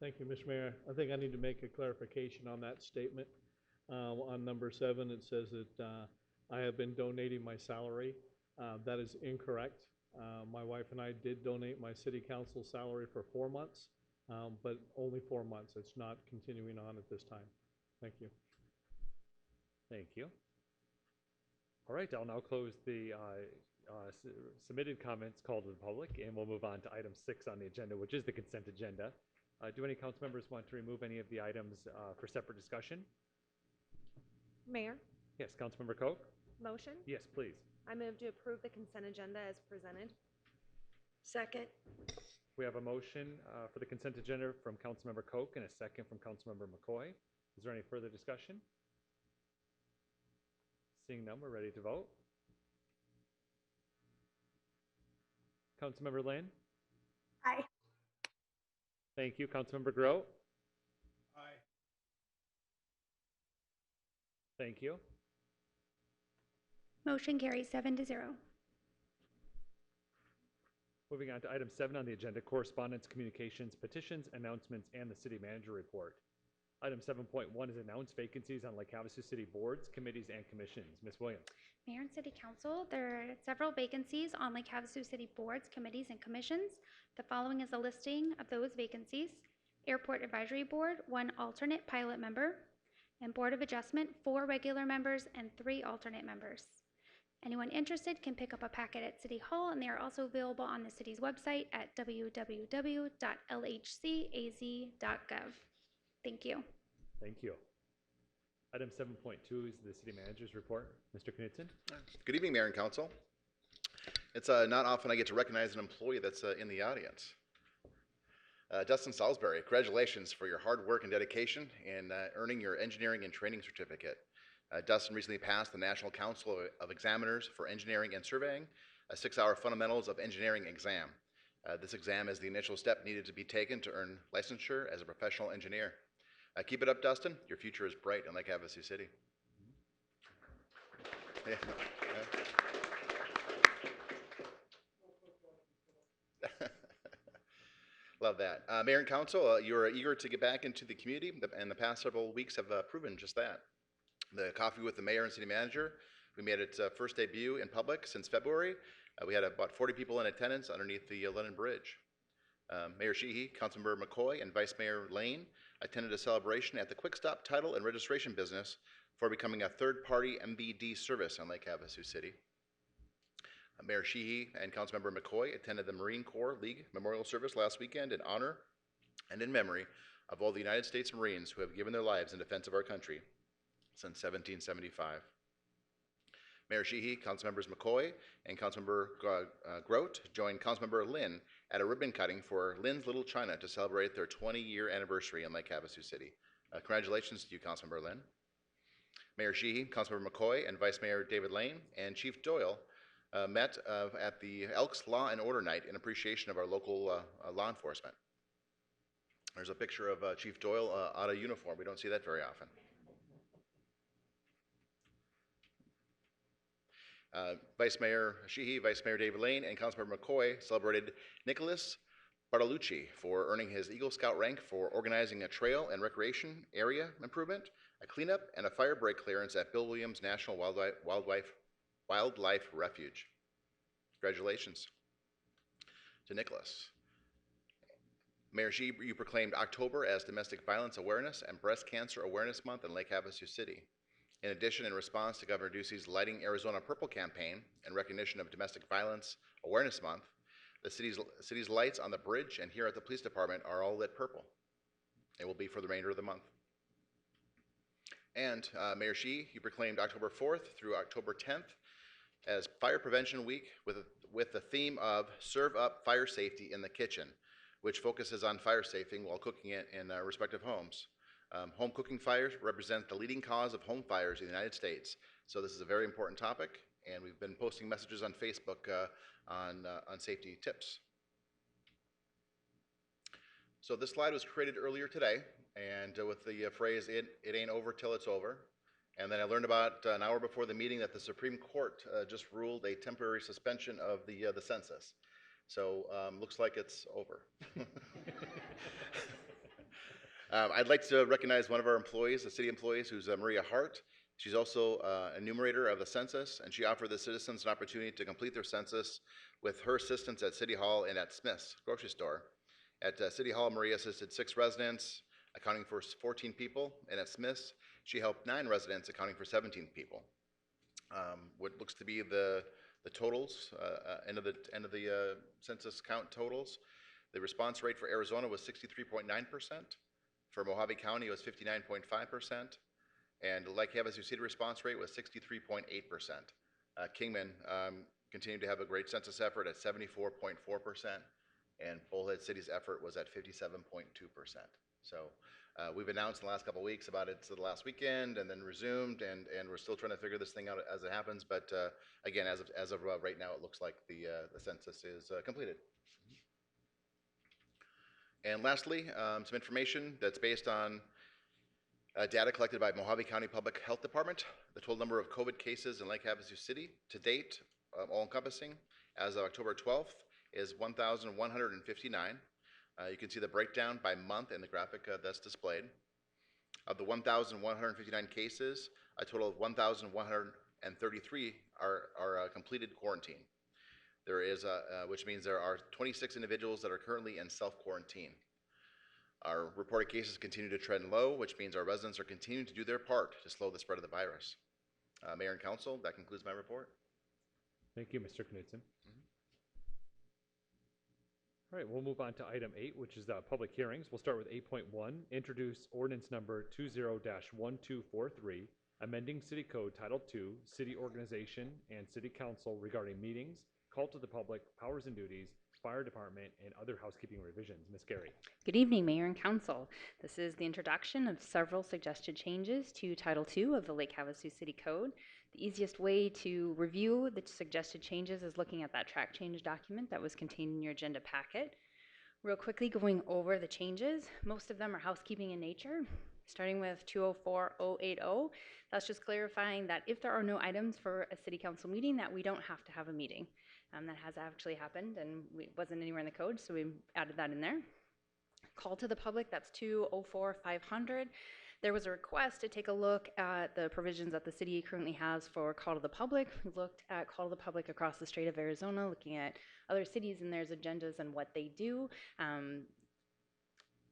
Speaker 14: Thank you, Mr. Mayor. I think I need to make a clarification on that statement. On number 7, it says that I have been donating my salary. That is incorrect. My wife and I did donate my city council salary for 4 months, but only 4 months. It's not continuing on at this time. Thank you.
Speaker 1: Thank you. All right, I'll now close the submitted comments called to the public, and we'll move on to item 6 on the agenda, which is the consent agenda. Do any council members want to remove any of the items for separate discussion?
Speaker 6: Mayor,
Speaker 1: Yes, Councilmember Koch?
Speaker 6: motion.
Speaker 1: Yes, please.
Speaker 6: I move to approve the consent agenda as presented. Second.
Speaker 1: We have a motion for the consent agenda from Councilmember Koch and a second from Councilmember McCoy. Is there any further discussion? Seeing none, we're ready to vote. Councilmember Lynn?
Speaker 6: Aye.
Speaker 1: Thank you. Councilmember Grote?
Speaker 11: Aye.
Speaker 1: Thank you.
Speaker 4: Motion carries 7-0.
Speaker 1: Moving on to item 7 on the agenda, correspondence, communications, petitions, announcements, and the city manager report. Item 7.1 is announced vacancies on Lake Havasu City boards, committees, and commissions. Ms. Williams.
Speaker 4: Mayor and City Council, there are several vacancies on Lake Havasu City boards, committees, and commissions. The following is a listing of those vacancies. Airport Advisory Board, 1 alternate pilot member, and Board of Adjustment, 4 regular members and 3 alternate members. Anyone interested can pick up a packet at City Hall, and they are also available on the city's website at www.lhcaz.gov. Thank you.
Speaker 1: Thank you. Item 7.2 is the city manager's report. Mr. Knudsen?
Speaker 15: Good evening, Mayor and Council. It's not often I get to recognize an employee that's in the audience. Dustin Salisbury, congratulations for your hard work and dedication in earning your engineering and training certificate. Dustin recently passed the National Council of Examiners for Engineering and Surveying, a 6-hour Fundamentals of Engineering exam. This exam is the initial step needed to be taken to earn licensure as a professional engineer. Keep it up, Dustin. Your future is bright in Lake Havasu City. Yeah. Love that. Mayor and Council, you are eager to get back into the community, and the past several weeks have proven just that. The Coffee with the Mayor and City Manager, we made its first debut in public since February. We had about 40 people in attendance underneath the London Bridge. Mayor Sheehy, Councilmember McCoy, and Vice Mayor Lane attended a celebration at the Quick Stop Title and Registration business for becoming a third-party MBD service in Lake Havasu City. Mayor Sheehy and Councilmember McCoy attended the Marine Corps League Memorial Service last weekend in honor and in memory of all the United States Marines who have given their lives in defense of our country since 1775. Mayor Sheehy, Councilmembers McCoy, and Councilmember Grote joined Councilmember Lynn at a ribbon cutting for Lynn's Little China to celebrate their 20-year anniversary in Lake Havasu City. Congratulations to you, Councilmember Lynn. Mayor Sheehy, Councilmember McCoy, and Vice Mayor David Lane and Chief Doyle met at the Elks Law and Order Night in appreciation of our local law enforcement. There's a picture of Chief Doyle out of uniform. We don't see that very often. Vice Mayor Sheehy, Vice Mayor David Lane, and Councilmember McCoy celebrated Nicholas Bartolucci for earning his Eagle Scout rank for organizing a trail and recreation area improvement, a cleanup, and a fire break clearance at Bill Williams National Wildlife Refuge. Congratulations to Nicholas. Mayor Sheehy, you proclaimed October as Domestic Violence Awareness and Breast Cancer Awareness Month in Lake Havasu City. In addition, in response to Governor Ducey's Lighting Arizona Purple campaign and recognition of Domestic Violence Awareness Month, the city's lights on the bridge and here at the police department are all lit purple. They will be for the remainder of the month. And Mayor Sheehy, you proclaimed October 4th through October 10th as Fire Prevention Week with the theme of Serve Up Fire Safety in the Kitchen, which focuses on fire safety while cooking it in respective homes. Home cooking fires represent the leading cause of home fires in the United States, so this is a very important topic, and we've been posting messages on Facebook on safety tips. So this slide was created earlier today, and with the phrase, it ain't over till it's over. And then I learned about an hour before the meeting that the Supreme Court just ruled a temporary suspension of the census. So looks like it's over. I'd like to recognize one of our employees, the city employees, who's Maria Hart. She's also a numerator of the census, and she offered the citizens an opportunity to complete their census with her assistance at City Hall and at Smith's grocery store. At City Hall, Maria assisted 6 residents, accounting for 14 people, and at Smith's, she helped 9 residents, accounting for 17 people. What looks to be the totals, end of the census count totals. The response rate for Arizona was 63.9%. For Mojave County, it was 59.5%. And Lake Havasu City response rate was 63.8%. Kingman continued to have a great census effort at 74.4%. And Bullhead City's effort was at 57.2%. So we've announced in the last couple of weeks about it the last weekend and then resumed, and we're still trying to figure this thing out as it happens. But again, as of right now, it looks like the census is completed. And lastly, some information that's based on data collected by Mojave County Public Health Department. The total number of COVID cases in Lake Havasu City to date, all encompassing, as of October 12th, is 1,159. You can see the breakdown by month in the graphic that's displayed. Of the 1,159 cases, a total of 1,133 are completed quarantine. There is, which means there are 26 individuals that are currently in self-quarantine. Our reported cases continue to trend low, which means our residents are continuing to do their part to slow the spread of the virus. Mayor and Council, that concludes my report.
Speaker 1: Thank you, Mr. Knudsen. All right, we'll move on to item 8, which is public hearings. We'll start with 8.1, introduce ordinance number 20-1243, amending City Code Title II, City Organization and City Council regarding meetings, call to the public, powers and duties, fire department, and other housekeeping revisions. Ms. Gary.
Speaker 16: Good evening, Mayor and Council. This is the introduction of several suggested changes to Title II of the Lake Havasu City Code. The easiest way to review the suggested changes is looking at that track change document that was contained in your agenda packet. Real quickly going over the changes, most of them are housekeeping in nature. Starting with 204080, that's just clarifying that if there are no items for a city council meeting, that we don't have to have a meeting. That has actually happened and it wasn't anywhere in the code, so we added that in there. Call to the public, that's 204500. There was a request to take a look at the provisions that the city currently has for call to the public. We looked at call to the public across the state of Arizona, looking at other cities and their agendas and what they do.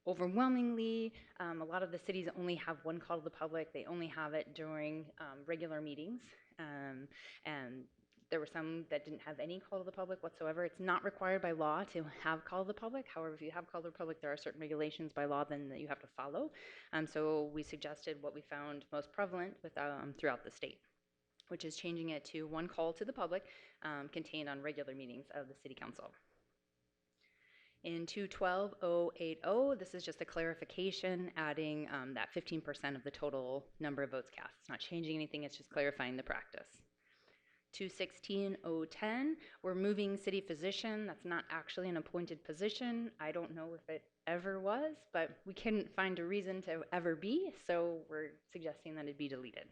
Speaker 16: Overwhelmingly, a lot of the cities only have one call to the public. They only have it during regular meetings. And There were some that didn't have any call to the public whatsoever. It's not required by law to have call to the public. However, if you have call to the public, there are certain regulations by law then that you have to follow. So we suggested what we found most prevalent with, throughout the state, which is changing it to one call to the public contained on regular meetings of the City Council. In 212080, this is just a clarification, adding that 15% of the total number of votes cast. It's not changing anything, it's just clarifying the practice. 216010, we're moving city physician. That's not actually an appointed position. I don't know if it ever was, but we couldn't find a reason to ever be, so we're suggesting that it be deleted.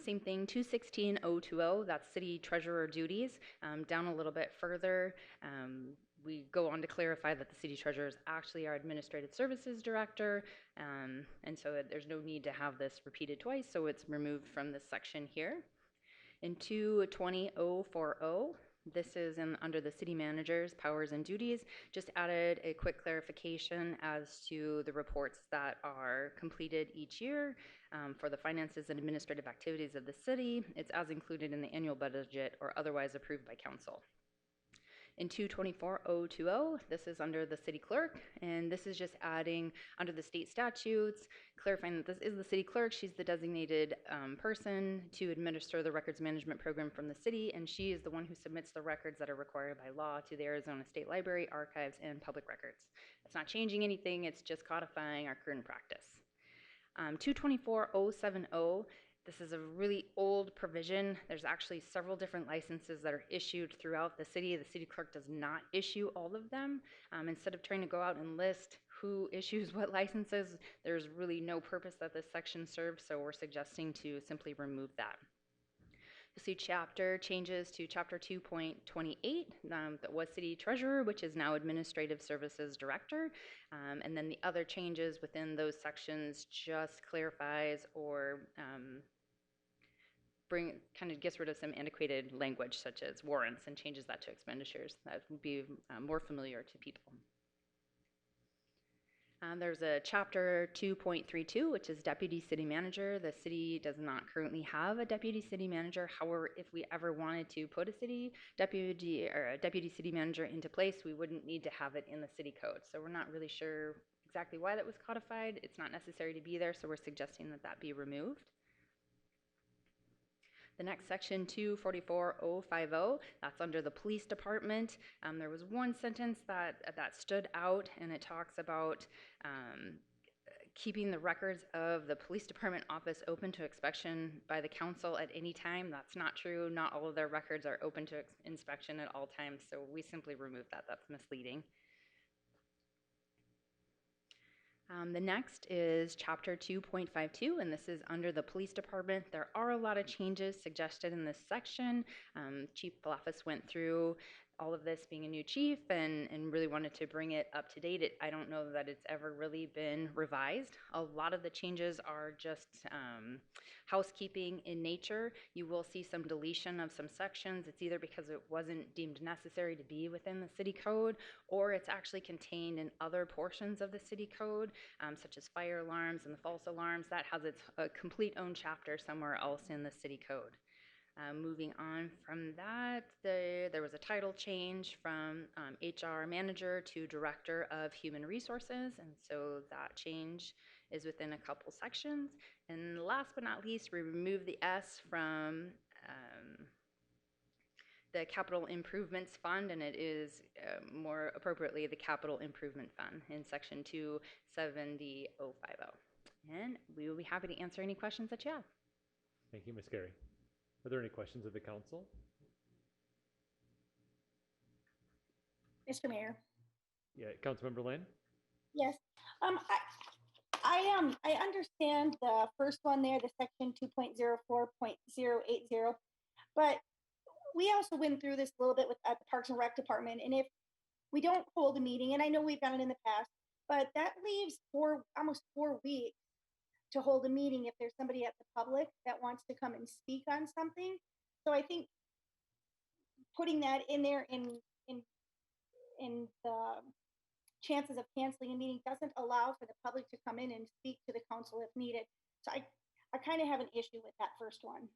Speaker 16: Same thing, 216020, that's city treasurer duties. Down a little bit further, we go on to clarify that the city treasurer is actually our administrative services director, and so there's no need to have this repeated twice, so it's removed from this section here. In 220040, this is under the city manager's powers and duties. Just added a quick clarification as to the reports that are completed each year for the finances and administrative activities of the city. It's as included in the annual budget or otherwise approved by council. In 224020, this is under the city clerk, and this is just adding under the state statutes, clarifying that this is the city clerk. She's the designated person to administer the records management program from the city, and she is the one who submits the records that are required by law to the Arizona State Library, Archives, and Public Records. It's not changing anything, it's just codifying our current practice. 224070, this is a really old provision. There's actually several different licenses that are issued throughout the city. The city clerk does not issue all of them. Instead of trying to go out and list who issues what licenses, there's really no purpose that this section serves, so we're suggesting to simply remove that. You'll see chapter changes to chapter 2.28, that was city treasurer, which is now administrative services director. And then the other changes within those sections just clarifies or kind of gets rid of some antiquated language such as warrants and changes that to expenditures. That would be more familiar to people. There's a chapter 2.32, which is deputy city manager. The city does not currently have a deputy city manager. However, if we ever wanted to put a deputy city manager into place, we wouldn't need to have it in the city code. So we're not really sure exactly why that was codified. It's not necessary to be there, so we're suggesting that that be removed. The next section, 244050, that's under the police department. There was one sentence that stood out, and it talks about keeping the records of the police department office open to inspection by the council at any time. That's not true. Not all of their records are open to inspection at all times, so we simply remove that. That's misleading. The next is chapter 2.52, and this is under the police department. There are a lot of changes suggested in this section. Chief Palafis went through all of this being a new chief and really wanted to bring it up to date. I don't know that it's ever really been revised. A lot of the changes are just housekeeping in nature. You will see some deletion of some sections. It's either because it wasn't deemed necessary to be within the city code, or it's actually contained in other portions of the city code, such as fire alarms and the false alarms. That has its complete own chapter somewhere else in the city code. Moving on from that, there was a title change from HR manager to director of human resources, and so that change is within a couple sections. And last but not least, we removed the S from the capital improvements fund, and it is more appropriately the capital improvement fund in section 270050. And we will be happy to answer any questions that you have.
Speaker 1: Thank you, Ms. Gary. Are there any questions of the council?
Speaker 17: Mr. Mayor.
Speaker 1: Yeah, Councilmember Lynn?
Speaker 17: Yes. I understand the first one there, the section 2.04.080, but we also went through this a little bit with at the Parks and Rec Department, and if we don't hold a meeting, and I know we've done it in the past, but that leaves almost 4 weeks to hold a meeting if there's somebody at the public that wants to come and speak on something. So I think putting that in there in the chances of canceling a meeting doesn't allow for the public to come in and speak to the council if needed. So I kind of have an issue with that first one.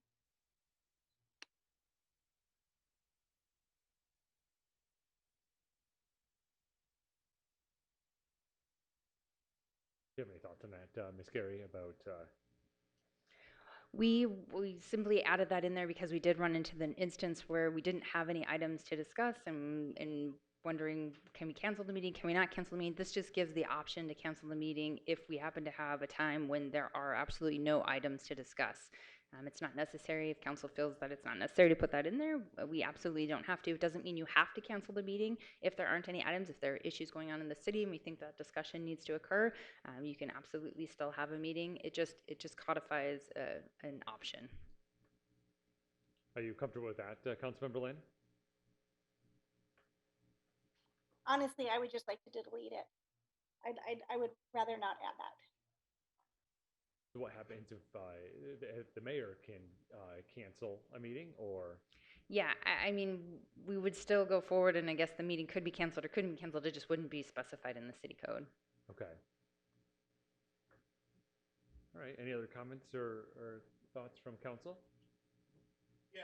Speaker 1: on that, Ms. Gary, about,
Speaker 16: We simply added that in there because we did run into the instance where we didn't have any items to discuss and wondering, can we cancel the meeting? Can we not cancel the meeting? This just gives the option to cancel the meeting if we happen to have a time when there are absolutely no items to discuss. It's not necessary. If council feels that it's not necessary to put that in there, we absolutely don't have to. It doesn't mean you have to cancel the meeting if there aren't any items. If there are issues going on in the city and we think that discussion needs to occur, you can absolutely still have a meeting. It just codifies an option.
Speaker 1: are you comfortable with that, Councilmember Lynn?
Speaker 17: Honestly, I would just like to delete it. I would rather not add that.
Speaker 1: What happens if the mayor can cancel a meeting, or?
Speaker 16: Yeah, I mean, we would still go forward, and I guess the meeting could be canceled or couldn't be canceled. It just wouldn't be specified in the city code.
Speaker 1: Okay. All right, any other comments or thoughts from council?
Speaker 18: Yeah,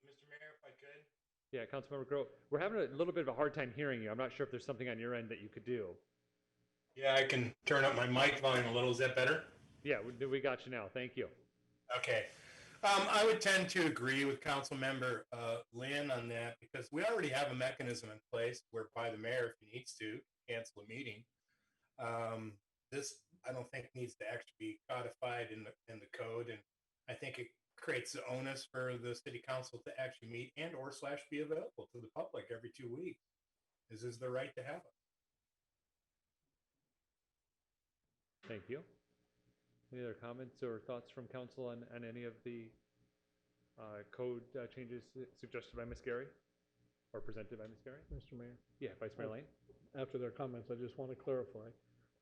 Speaker 18: Mr. Mayor, if I could.
Speaker 1: Yeah, Councilmember Grow, we're having a little bit of a hard time hearing you. I'm not sure if there's something on your end that you could do.
Speaker 18: Yeah, I can turn up my mic volume a little. Is that better?
Speaker 1: Yeah, we got you now. Thank you.
Speaker 18: Okay. I would tend to agree with Council Member Lynn on that because we already have a mechanism in place whereby the mayor, if he needs to, cancel a meeting. This, I don't think, needs to actually be codified in the code, and I think it creates the onus for the city council to actually meet and or / be available to the public every 2 weeks. This is their right to have it.
Speaker 1: Thank you. Any other comments or thoughts from council on any of the code changes suggested by Ms. Gary or presented by Ms. Gary?
Speaker 14: Mr. Mayor?
Speaker 1: Yeah, Vice Mayor Lane?
Speaker 14: After their comments, I just want to clarify,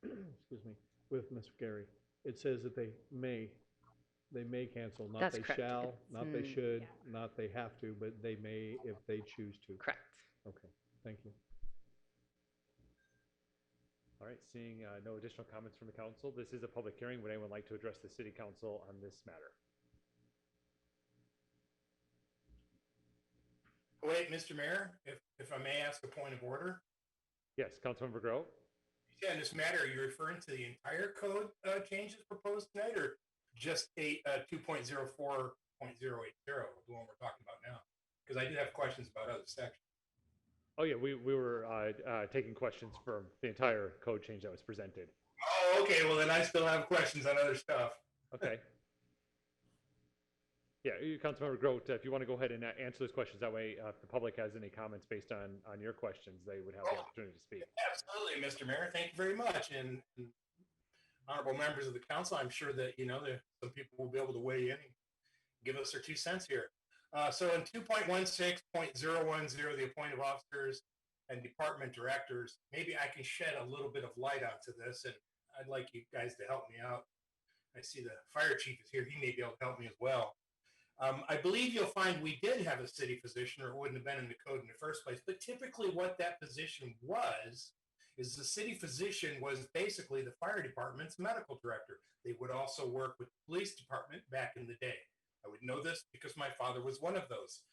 Speaker 14: excuse me, with Ms. Gary. It says that they may cancel, not
Speaker 16: That's
Speaker 14: they
Speaker 16: correct.
Speaker 14: shall, not they
Speaker 16: Mm,
Speaker 14: should,
Speaker 16: yeah.
Speaker 14: not they have to, but they may if they choose to.
Speaker 16: Correct.
Speaker 14: Okay, thank you.
Speaker 1: All right, seeing no additional comments from the council, this is a public hearing. Would anyone like to address the city council on this matter?
Speaker 18: Wait, Mr. Mayor, if I may ask a point of order.
Speaker 1: Yes, Councilmember Grow?
Speaker 18: Yeah, in this matter, are you referring to the entire code changes proposed tonight or just 2.04.080, the one we're talking about now? Because I do have questions about other sections.
Speaker 1: Oh yeah, we were taking questions from the entire code change that was presented.
Speaker 18: Oh, okay. Well, then I still have questions on other stuff.
Speaker 1: Okay. Yeah, Councilmember Grote, if you want to go ahead and answer those questions, that way if the public has any comments based on your questions, they would have the opportunity to speak.
Speaker 18: Absolutely, Mr. Mayor. Thank you very much. And honorable members of the council, I'm sure that, some people will be able to weigh in and give us their 2 cents here. So in 2.16.010, the appointed officers and department directors, maybe I can shed a little bit of light onto this, and I'd like you guys to help me out. I see the fire chief is here. He may be able to help me as well. I believe you'll find we did have a city physician, or it wouldn't have been in the code in the first place. But typically what that position was is the city physician was basically the fire department's medical director. They would also work with the police department back in the day. I would know this because my father was one of those.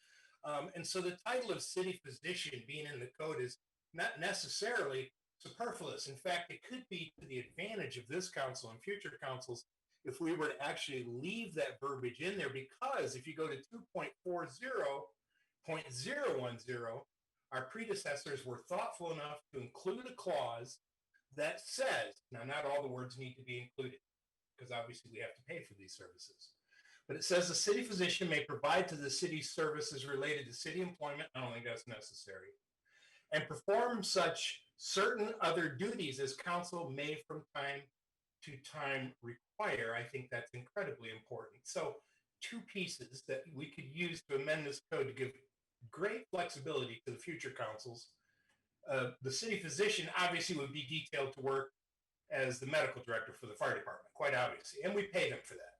Speaker 18: And so the title of city physician being in the code is not necessarily superfluous. In fact, it could be to the advantage of this council and future councils if we were to actually leave that verbiage in there, because if you go to 2.40.010, our predecessors were thoughtful enough to include a clause that says, now not all the words need to be included, because obviously we have to pay for these services. But it says the city physician may provide to the city services related to city employment, I don't think that's necessary, and perform such certain other duties as council may from time to time require. I think that's incredibly important. So 2 pieces that we could use to amend this code to give great flexibility to the future councils. The city physician obviously would be detailed to work as the medical director for the fire department, quite obviously, and we pay them for that.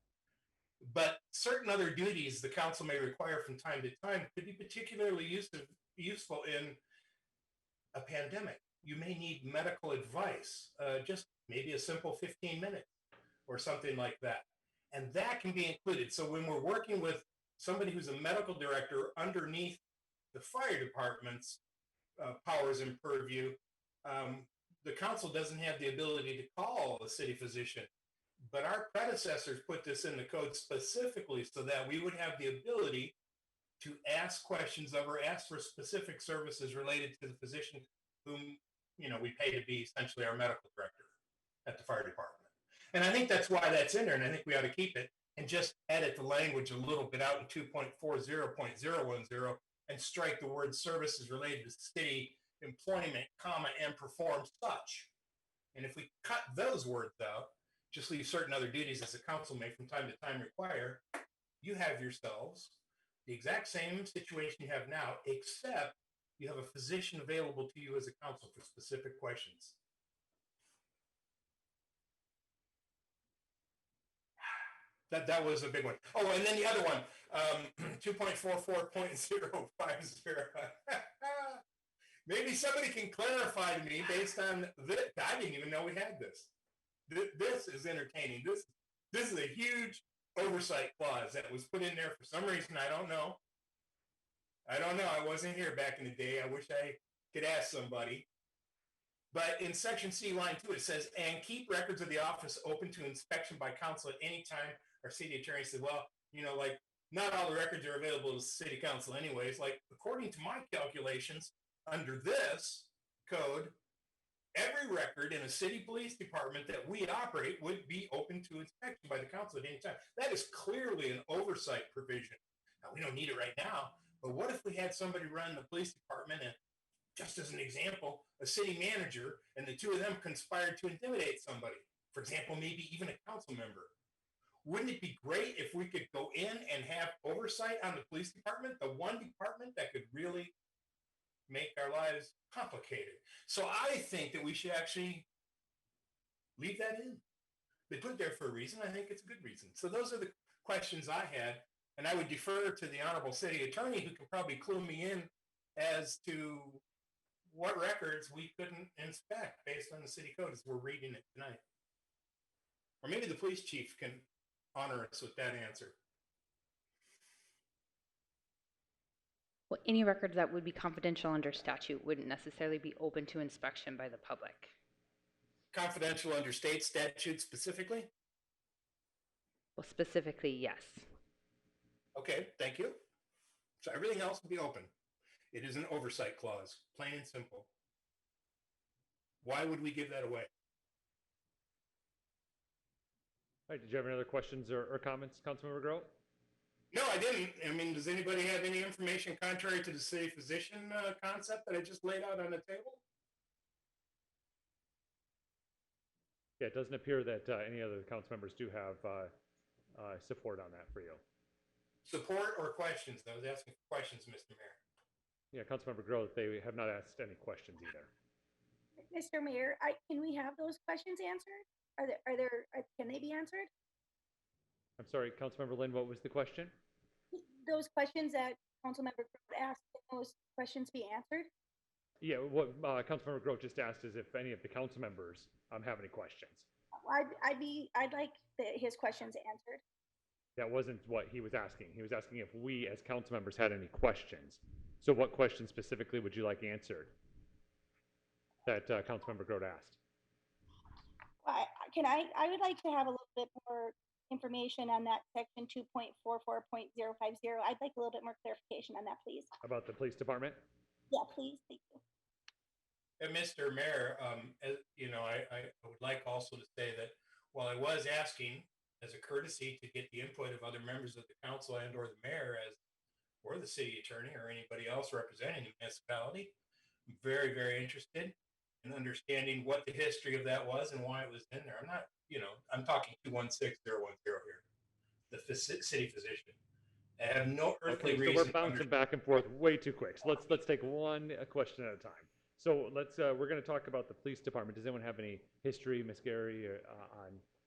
Speaker 18: But certain other duties the council may require from time to time could be particularly useful in a pandemic. You may need medical advice, just maybe a simple 15 minutes or something like that. And that can be included. So when we're working with somebody who's a medical director underneath the fire department's powers and purview, the council doesn't have the ability to call a city physician But our predecessors put this in the code specifically so that we would have the ability to ask questions of or ask for specific services related to the physician whom, you know, we pay to be essentially our medical director at the fire department. And I think that's why that's in there, and I think we ought to keep it and just edit the language a little bit out in 2.40.010 and strike the word services related to city employment, comma, and perform such. And if we cut those words out, just leave certain other duties as the council may from time to time require, you have yourselves the exact same situation you have now, except you have a physician available to you as a council for specific questions. That was a big one. Oh, and then the other one, 2.44.050. Maybe somebody can clarify to me based on this. I didn't even know we had this. This is entertaining. This is a huge oversight clause that was put in there for some reason. I don't know. I wasn't here back in the day. I wish I could ask somebody. But in section C, line 2, it says, and keep records of the office open to inspection by council at any time. Our city attorney said, well, you know, like, not all the records are available to city council anyways. Like, according to my calculations, under this code, every record in a city police department that we operate would be open to inspection by the council at any time. That is clearly an oversight provision. Now, we don't need it right now, but what if we had somebody run the police department and, just as an example, a city manager and the two of them conspired to intimidate somebody? For example, maybe even a council member. Wouldn't it be great if we could go in and have oversight on the police department, the one department that could really make our lives complicated? So I think that we should actually leave that in. They put it there for a reason. I think it's a good reason. So those are the questions I had, and I would defer to the honorable city attorney, who could probably clue me in as to what records we couldn't inspect based on the city code as we're reading it tonight. Or maybe the police chief can honor us with that answer.
Speaker 16: Well, any records that would be confidential under statute wouldn't necessarily be open to inspection by the public.
Speaker 18: Confidential under state statute specifically?
Speaker 16: Well, specifically, yes.
Speaker 18: Okay, thank you. So everything else will be open. It is an oversight clause, plain and simple. Why would we give that away?
Speaker 1: All right, did you have any other questions or comments, Councilmember Grote?
Speaker 18: No, I didn't. I mean, does anybody have any information contrary to the city physician concept that I just laid out on the table?
Speaker 1: Yeah, it doesn't appear that any other council members do have support on that for you.
Speaker 18: Support or questions? I was asking for questions, Mr. Mayor.
Speaker 1: Yeah, Councilmember Grote, they have not asked any questions either.
Speaker 17: Mr. Mayor, can we have those questions answered? Can they be answered?
Speaker 1: I'm sorry, Councilmember Lynn, what was the question?
Speaker 17: Those questions that Councilmember Grote asked, can those questions be answered?
Speaker 1: Yeah, what Councilmember Grote just asked is if any of the council members have any questions.
Speaker 17: I'd like his questions answered.
Speaker 1: That wasn't what he was asking. He was asking if we as council members had any questions. So what questions specifically would you like answered that Councilmember Grote asked?
Speaker 17: I would like to have a little bit more information on that section 2.44.050. I'd like a little bit more clarification on that, please.
Speaker 1: About the police department?
Speaker 17: Yeah, please. Thank you.
Speaker 18: And Mr. Mayor, you know, I would like also to say that while I was asking as a courtesy to get the input of other members of the council and or the mayor or the city attorney or anybody else representing the municipality, I'm very, very interested in understanding what the history of that was and why it was in there. I'm not, you know, I'm talking 216010 here, the city physician. I have no earthly reason.
Speaker 1: So we're bouncing back and forth way too quick. So let's take one question at a time. So we're going to talk about the police department. Does anyone have any history, Ms. Gary,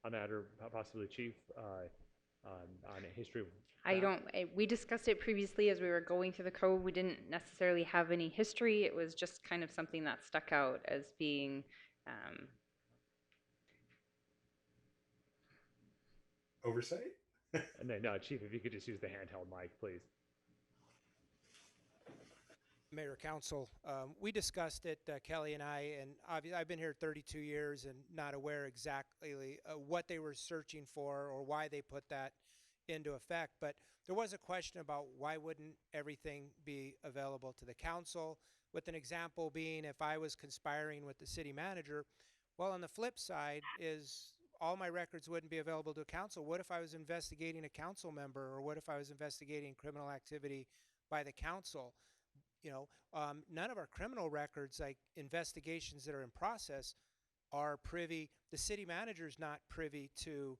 Speaker 1: on that, or possibly Chief, on a history of that?
Speaker 16: I don't, we discussed it previously as we were going through the code. We didn't necessarily have any history. It was just kind of something that stuck out as being
Speaker 18: oversight.
Speaker 1: And then, Chief, if you could just use the handheld mic, please.
Speaker 19: Mayor, Council, we discussed it, Kelly and I, and I've been here 32 years and not aware exactly what they were searching for or why they put that into effect. But there was a question about why wouldn't everything be available to the council, with an example being if I was conspiring with the city manager. Well, on the flip side is all my records wouldn't be available to a council. What if I was investigating a council member, or what if I was investigating criminal activity by the council? None of our criminal records, like investigations that are in process, are privy. The city manager is not privy to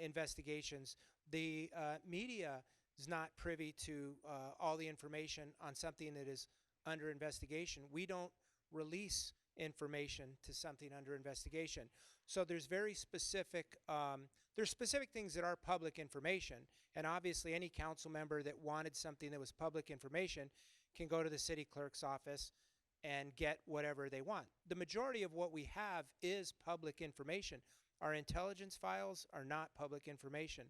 Speaker 19: investigations. The media is not privy to all the information on something that is under investigation. We don't release information to something under investigation. So there's very specific, there's specific things that are public information, and obviously any council member that wanted something that was public information can go to the city clerk's office and get whatever they want. The majority of what we have is public information. Our intelligence files are not public information.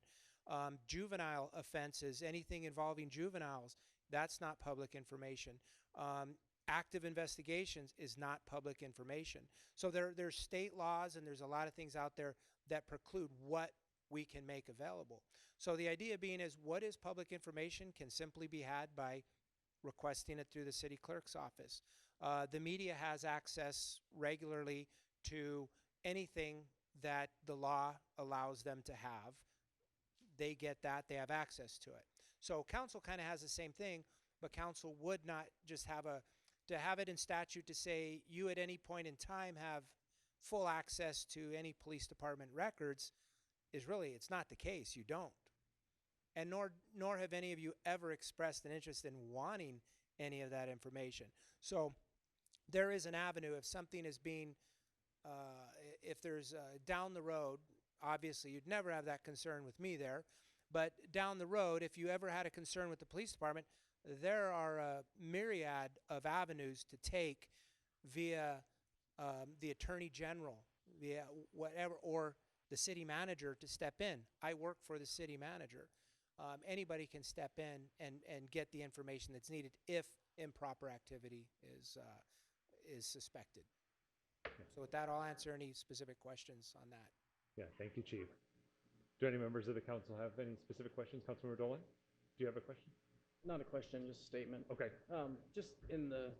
Speaker 19: Juvenile offenses, anything involving juveniles, that's not public information. Active investigations is not public information. So there's state laws and there's a lot of things out there that preclude what we can make available. So the idea being is what is public information can simply be had by requesting it through the city clerk's office. The media has access regularly to anything that the law allows them to have. They get that, they have access to it. So council kind of has the same thing, but council would not just have to have it in statute to say you at any point in time have full access to any police department records is really, it's not the case. You don't. And nor have any of you ever expressed an interest in wanting any of that information. So there is an avenue if something is being, if there's down the road, obviously you'd never have that concern with me there, but down the road, if you ever had a concern with the police department, there are a myriad of avenues to take via the attorney general, via whatever, or the city manager to step in. I work for the city manager. Anybody can step in and get the information that's needed if improper activity is suspected. So with that, I'll answer any specific questions on that.
Speaker 1: Yeah, thank you, Chief. Do any members of the council have any specific questions? Councilmember Dolan, do you have a question?
Speaker 20: Not a question, just a statement.
Speaker 1: Okay.
Speaker 20: Just in the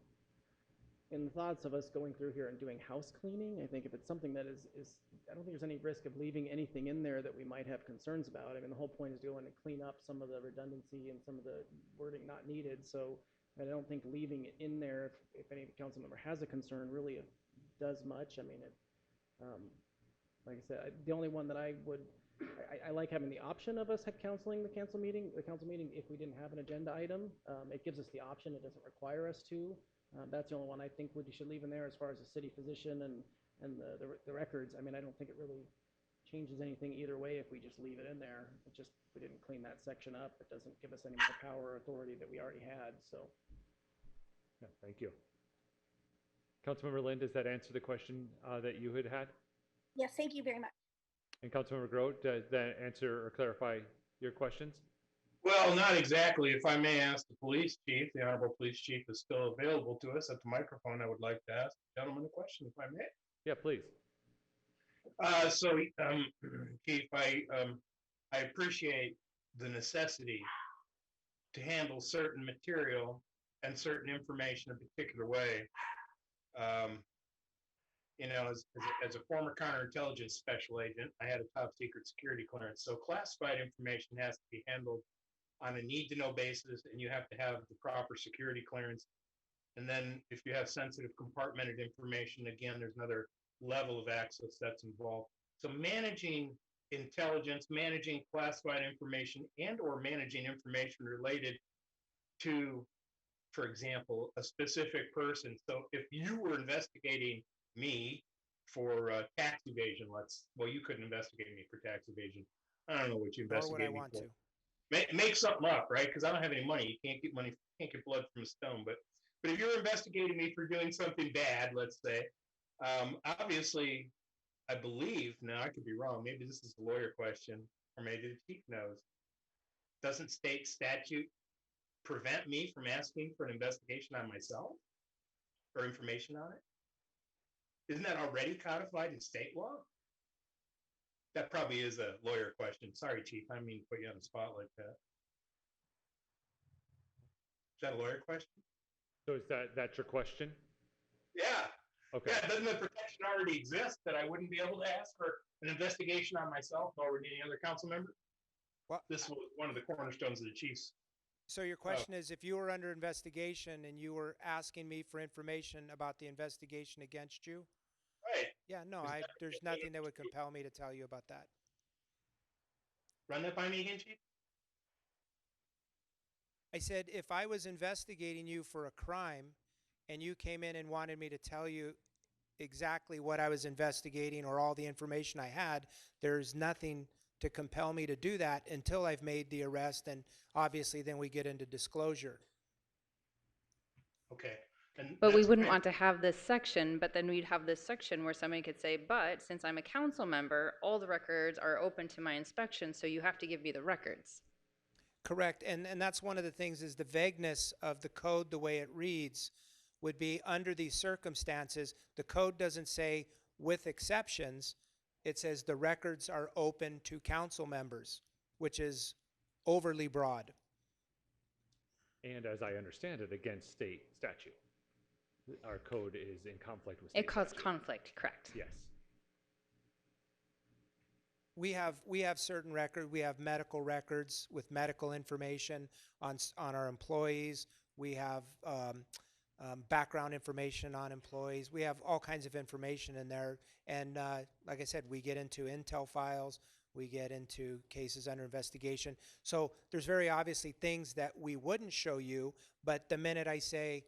Speaker 20: thoughts of us going through here and doing house cleaning, I think if it's something that is I don't think there's any risk of leaving anything in there that we might have concerns about. I mean, the whole point is to go in and clean up some of the redundancy and some of the wording not needed. So I don't think leaving it in there, if any council member has a concern, really does much. I mean, like I said, the only one that I like having the option of us canceling the council meeting if we didn't have an agenda item. It gives us the option. It doesn't require us to. That's the only one I think we should leave in there as far as the city physician and the records. I mean, I don't think it really changes anything either way if we just leave it in there. It just, we didn't clean that section up. It doesn't give us any more power or authority that we already had, so.
Speaker 1: Yeah, thank you. Councilmember Lynn, does that answer the question that you had?
Speaker 17: Yes, thank you very much.
Speaker 1: And Councilmember Grote, does that answer or clarify your questions?
Speaker 18: Well, not exactly. If I may ask the police chief, the honorable police chief is still available to us at the microphone. I would like to ask the gentleman a question, if I may.
Speaker 1: Yeah, please.
Speaker 18: Chief, I appreciate the necessity to handle certain material and certain information a particular way. You know, as a former counterintelligence special agent, I had a top secret security clearance. So classified information has to be handled on a need-to-know basis, and you have to have the proper security clearance. And then if you have sensitive compartmented information, again, there's another level of access that's involved. So managing intelligence, managing classified information, and or managing information related to, for example, a specific person. So if you were investigating me for tax evasion, well, you couldn't investigate me for tax evasion. I don't know what you investigate me for. Make something up, right? Because I don't have any money. You can't get money, can't get blood from a stone. But if you're investigating me for doing something bad, let's say, obviously, I believe, now I could be wrong, maybe this is a lawyer question, or maybe the chief knows. Doesn't state statute prevent me from asking for an investigation on myself or information on it? Isn't that already codified in state law? That probably is a lawyer question. Sorry, Chief, I didn't mean to put you on the spot like that. Is that a lawyer question?
Speaker 1: So is that's your question?
Speaker 18: Yeah.
Speaker 1: Okay.
Speaker 18: Yeah, doesn't the protection already exist that I wouldn't be able to ask for an investigation on myself nor would any other council member?
Speaker 19: Well,
Speaker 18: this was one of the cornerstones of the Chiefs.
Speaker 19: So your question is, if you were under investigation and you were asking me for information about the investigation against you?
Speaker 18: Right.
Speaker 19: Yeah, no, there's nothing that would compel me to tell you about that.
Speaker 18: Run that by me again, Chief?
Speaker 19: I said, if I was investigating you for a crime and you came in and wanted me to tell you exactly what I was investigating or all the information I had, there's nothing to compel me to do that until I've made the arrest, and obviously then we get into disclosure.
Speaker 18: Okay.
Speaker 16: But we wouldn't want to have this section, but then we'd have this section where somebody could say, but since I'm a council member, all the records are open to my inspection, so you have to give me the records.
Speaker 19: Correct, and that's one of the things is the vagueness of the code, the way it reads, would be under these circumstances, the code doesn't say with exceptions, it says the records are open to council members, which is overly broad.
Speaker 1: And as I understand it, against state statute. Our code is in conflict with state
Speaker 16: It caused
Speaker 1: statute.
Speaker 16: conflict, correct.
Speaker 1: Yes.
Speaker 19: We have certain records. We have medical records with medical information on our employees. We have background information on employees. We have all kinds of information in there. And like I said, we get into intel files. We get into cases under investigation. So there's very obviously things that we wouldn't show you, but the minute I say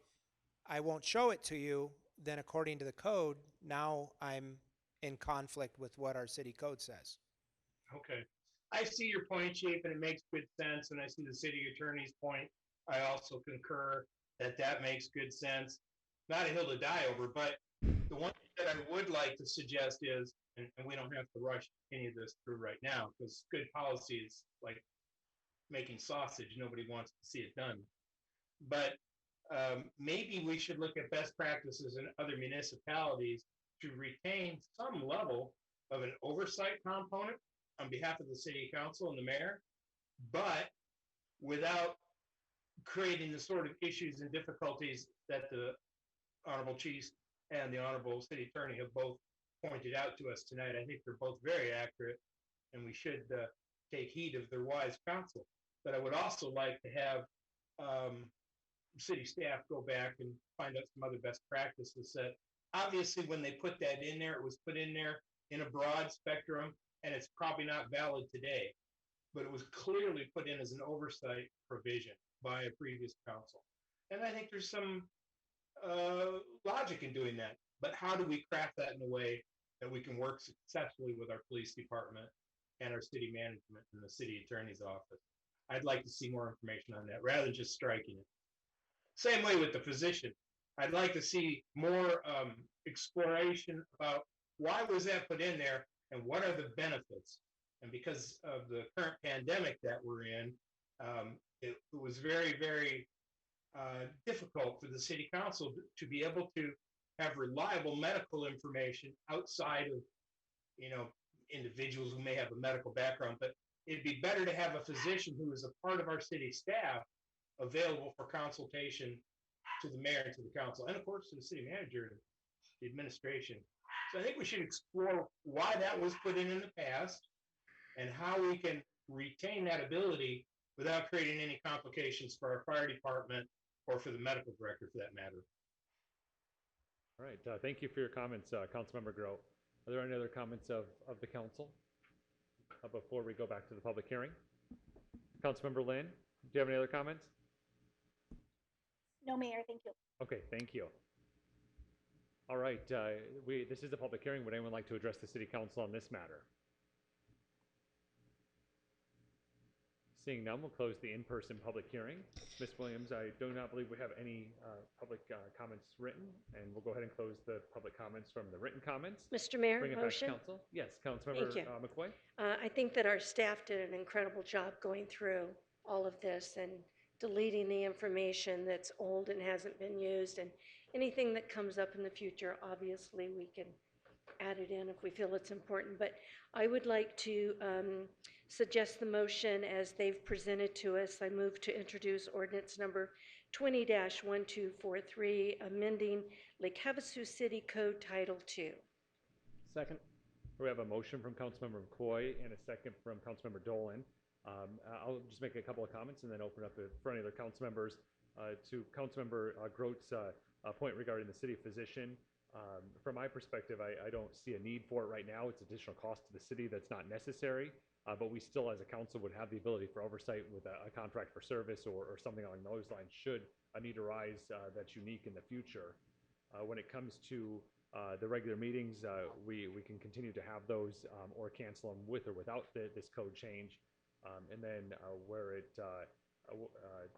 Speaker 19: I won't show it to you, then according to the code, now I'm in conflict with what our city code says.
Speaker 18: Okay. I see your point, Chief, and it makes good sense, and I see the city attorney's point. I also concur that that makes good sense. Not a hill to die over, but the one thing that I would like to suggest is, and we don't have to rush any of this through right now, because good policy is like making sausage. Nobody wants to see it done. But maybe we should look at best practices in other municipalities to retain some level of an oversight component on behalf of the city council and the mayor, but without creating the sort of issues and difficulties that the Honorable Chief and the Honorable City Attorney have both pointed out to us tonight. I think they're both very accurate, and we should take heed of their wise counsel. But I would also like to have city staff go back and find out some other best practices that obviously when they put that in there, it was put in there in a broad spectrum, and it's probably not valid today, but it was clearly put in as an oversight provision by a previous council. And I think there's some logic in doing that, but how do we craft that in a way that we can work successfully with our police department and our city management and the city attorney's office? I'd like to see more information on that rather than just striking it. Same way with the physician. I'd like to see more exploration about why was that put in there and what are the benefits. And because of the current pandemic that we're in, it was very, very difficult for the city council to be able to have reliable medical information outside of, individuals who may have a medical background. But it'd be better to have a physician who is a part of our city staff available for consultation to the mayor and to the council, and of course to the city manager and the administration. So I think we should explore why that was put in the past and how we can retain that ability without creating any complications for our fire department or for the medical director for that matter.
Speaker 1: All right, thank you for your comments, Councilmember Groh. Are there any other comments of the council before we go back to the public hearing? Councilmember Lynn, do you have any other comments?
Speaker 17: No, Mayor, thank you.
Speaker 1: Okay, thank you. All right, this is a public hearing. Would anyone like to address the city council on this matter? Seeing none, we'll close the in-person public hearing. Ms. Williams, I do not believe we have any public comments written, and we'll go ahead and close the public comments from the written comments.
Speaker 6: Mr. Mayor,
Speaker 1: Bring it
Speaker 6: motion?
Speaker 1: back to council. Yes, Councilmember McCoy.
Speaker 6: I think that our staff did an incredible job going through all of this and deleting the information that's old and hasn't been used, and anything that comes up in the future, obviously, we can add it in if we feel it's important. But I would like to suggest the motion as they've presented to us. I move to introduce ordinance number 20-1243, amending Lake Havasu City Code Title II.
Speaker 14: Second.
Speaker 1: We have a motion from Councilmember McCoy and a second from Councilmember Dolan. I'll just make a couple of comments and then open up for any other council members. To Councilmember Grote's point regarding the city physician, from my perspective, I don't see a need for it right now. It's additional cost to the city that's not necessary, but we still as a council would have the ability for oversight with a contract for service or something along those lines should a need arise that's unique in the future. When it comes to the regular meetings, we can continue to have those or cancel them with or without this code change. And then where it,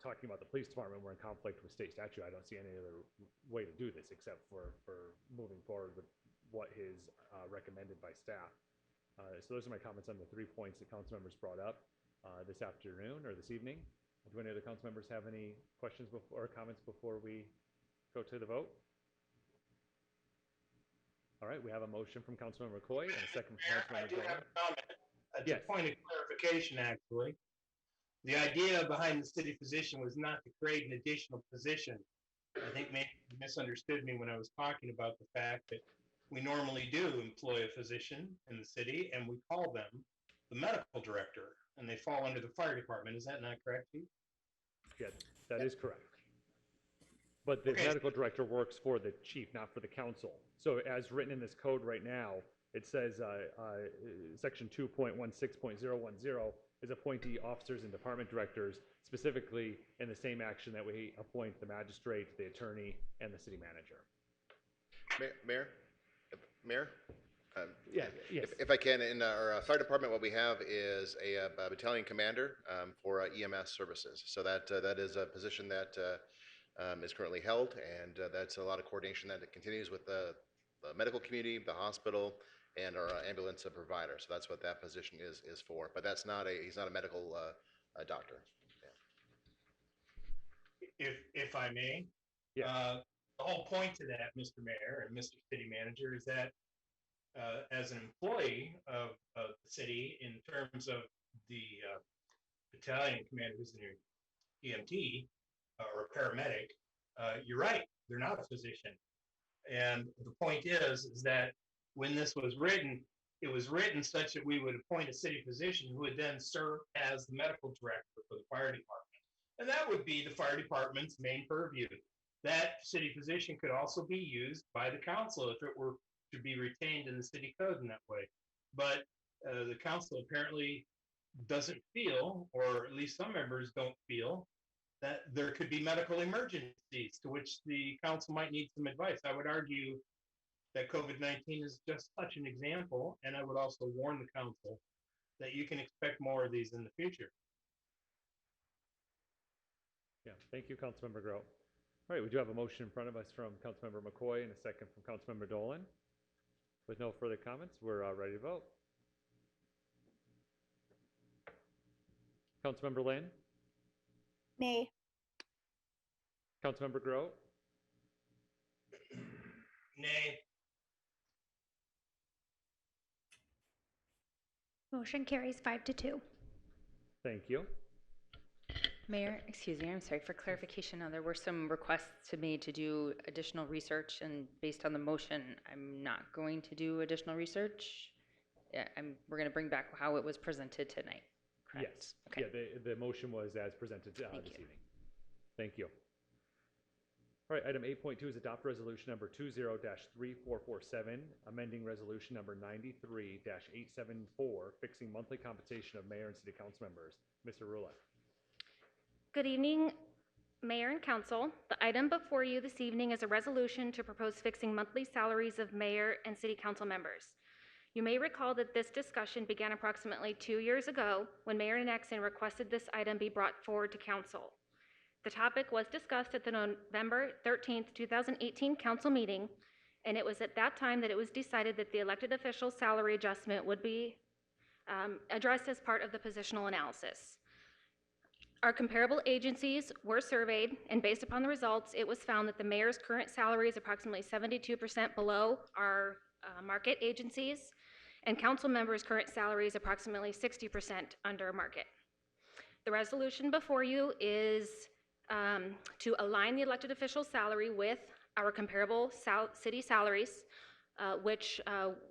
Speaker 1: talking about the police department, we're in conflict with state statute. I don't see any other way to do this except for moving forward with what is recommended by staff. So those are my comments on the 3 points that council members brought up this afternoon or this evening. Do any other council members have any questions or comments before we go to the vote? All right, we have a motion from Councilmember McCoy and a second from Councilmember
Speaker 18: I do
Speaker 1: Dolan.
Speaker 18: have a comment. It's
Speaker 1: Yes.
Speaker 18: a point of clarification, actually. The idea behind the city physician was not to create an additional position. I think maybe you misunderstood me when I was talking about the fact that we normally do employ a physician in the city, and we call them the medical director, and they fall under the fire department. Is that not correct, Chief?
Speaker 1: Yeah, that is correct. But the medical director works for the chief, not for the council. So as written in this code right now, it says section 2.16.010 is appointee officers and department directors, specifically in the same action that we appoint the magistrate, the attorney, and the city manager.
Speaker 15: Mayor?
Speaker 1: Yes.
Speaker 15: If I can, in our fire department, what we have is a battalion commander for EMS services. So that is a position that is currently held, and that's a lot of coordination that continues with the medical community, the hospital, and our ambulance provider. So that's what that position is for. But that's not he's not a medical doctor.
Speaker 18: Yeah. If I may, the whole point to that, Mr. Mayor and Mr. City Manager, is that as an employee of the city, in terms of the battalion commander who's an EMT or a paramedic, you're right, they're not a physician. And the point is that when this was written, it was written such that we would appoint a city physician who would then serve as the medical director for the fire department. And that would be the fire department's main purview. That city physician could also be used by the council if it were to be retained in the city code in that way. But the council apparently doesn't feel, or at least some members don't feel, that there could be medical emergencies to which the council might need some advice. I would argue that COVID-19 is just such an example, and I would also warn the council that you can expect more of these in the future.
Speaker 1: Yeah, thank you, Councilmember Grote. All right, we do have a motion in front of us from Councilmember McCoy and a second from Councilmember Dolan. With no further comments, we're ready to vote. Councilmember Lynn?
Speaker 17: Nay.
Speaker 1: Councilmember Grote?
Speaker 18: Nay.
Speaker 4: Motion carries 5-2.
Speaker 1: Thank you.
Speaker 16: Mayor, excuse me, I'm sorry, for clarification, there were some requests to me to do additional research, and based on the motion, I'm not going to do additional research. Yeah, we're going to bring back how it was presented tonight, correct?
Speaker 1: Yes.
Speaker 16: Okay.
Speaker 1: Yeah, the motion was as presented this evening. Thank you. All right, item 8.2 is adopt resolution number 20-3447, amending resolution number 93-874, fixing monthly compensation of mayor and city council members. Mr. Rulett.
Speaker 4: Good evening, Mayor and Council. The item before you this evening is a resolution to propose fixing monthly salaries of mayor and city council members. You may recall that this discussion began approximately 2 years ago when Mayor Nexon requested this item be brought forward to council. The topic was discussed at the November 13th, 2018 council meeting, and it was at that time that it was decided that the elected official salary adjustment would be addressed as part of the positional analysis.
Speaker 21: Our comparable agencies were surveyed, and based upon the results, it was found that the mayor's current salary is approximately 72% below our market agencies, and council members' current salary is approximately 60% under market. The resolution before you is to align the elected official's salary with our comparable city salaries, which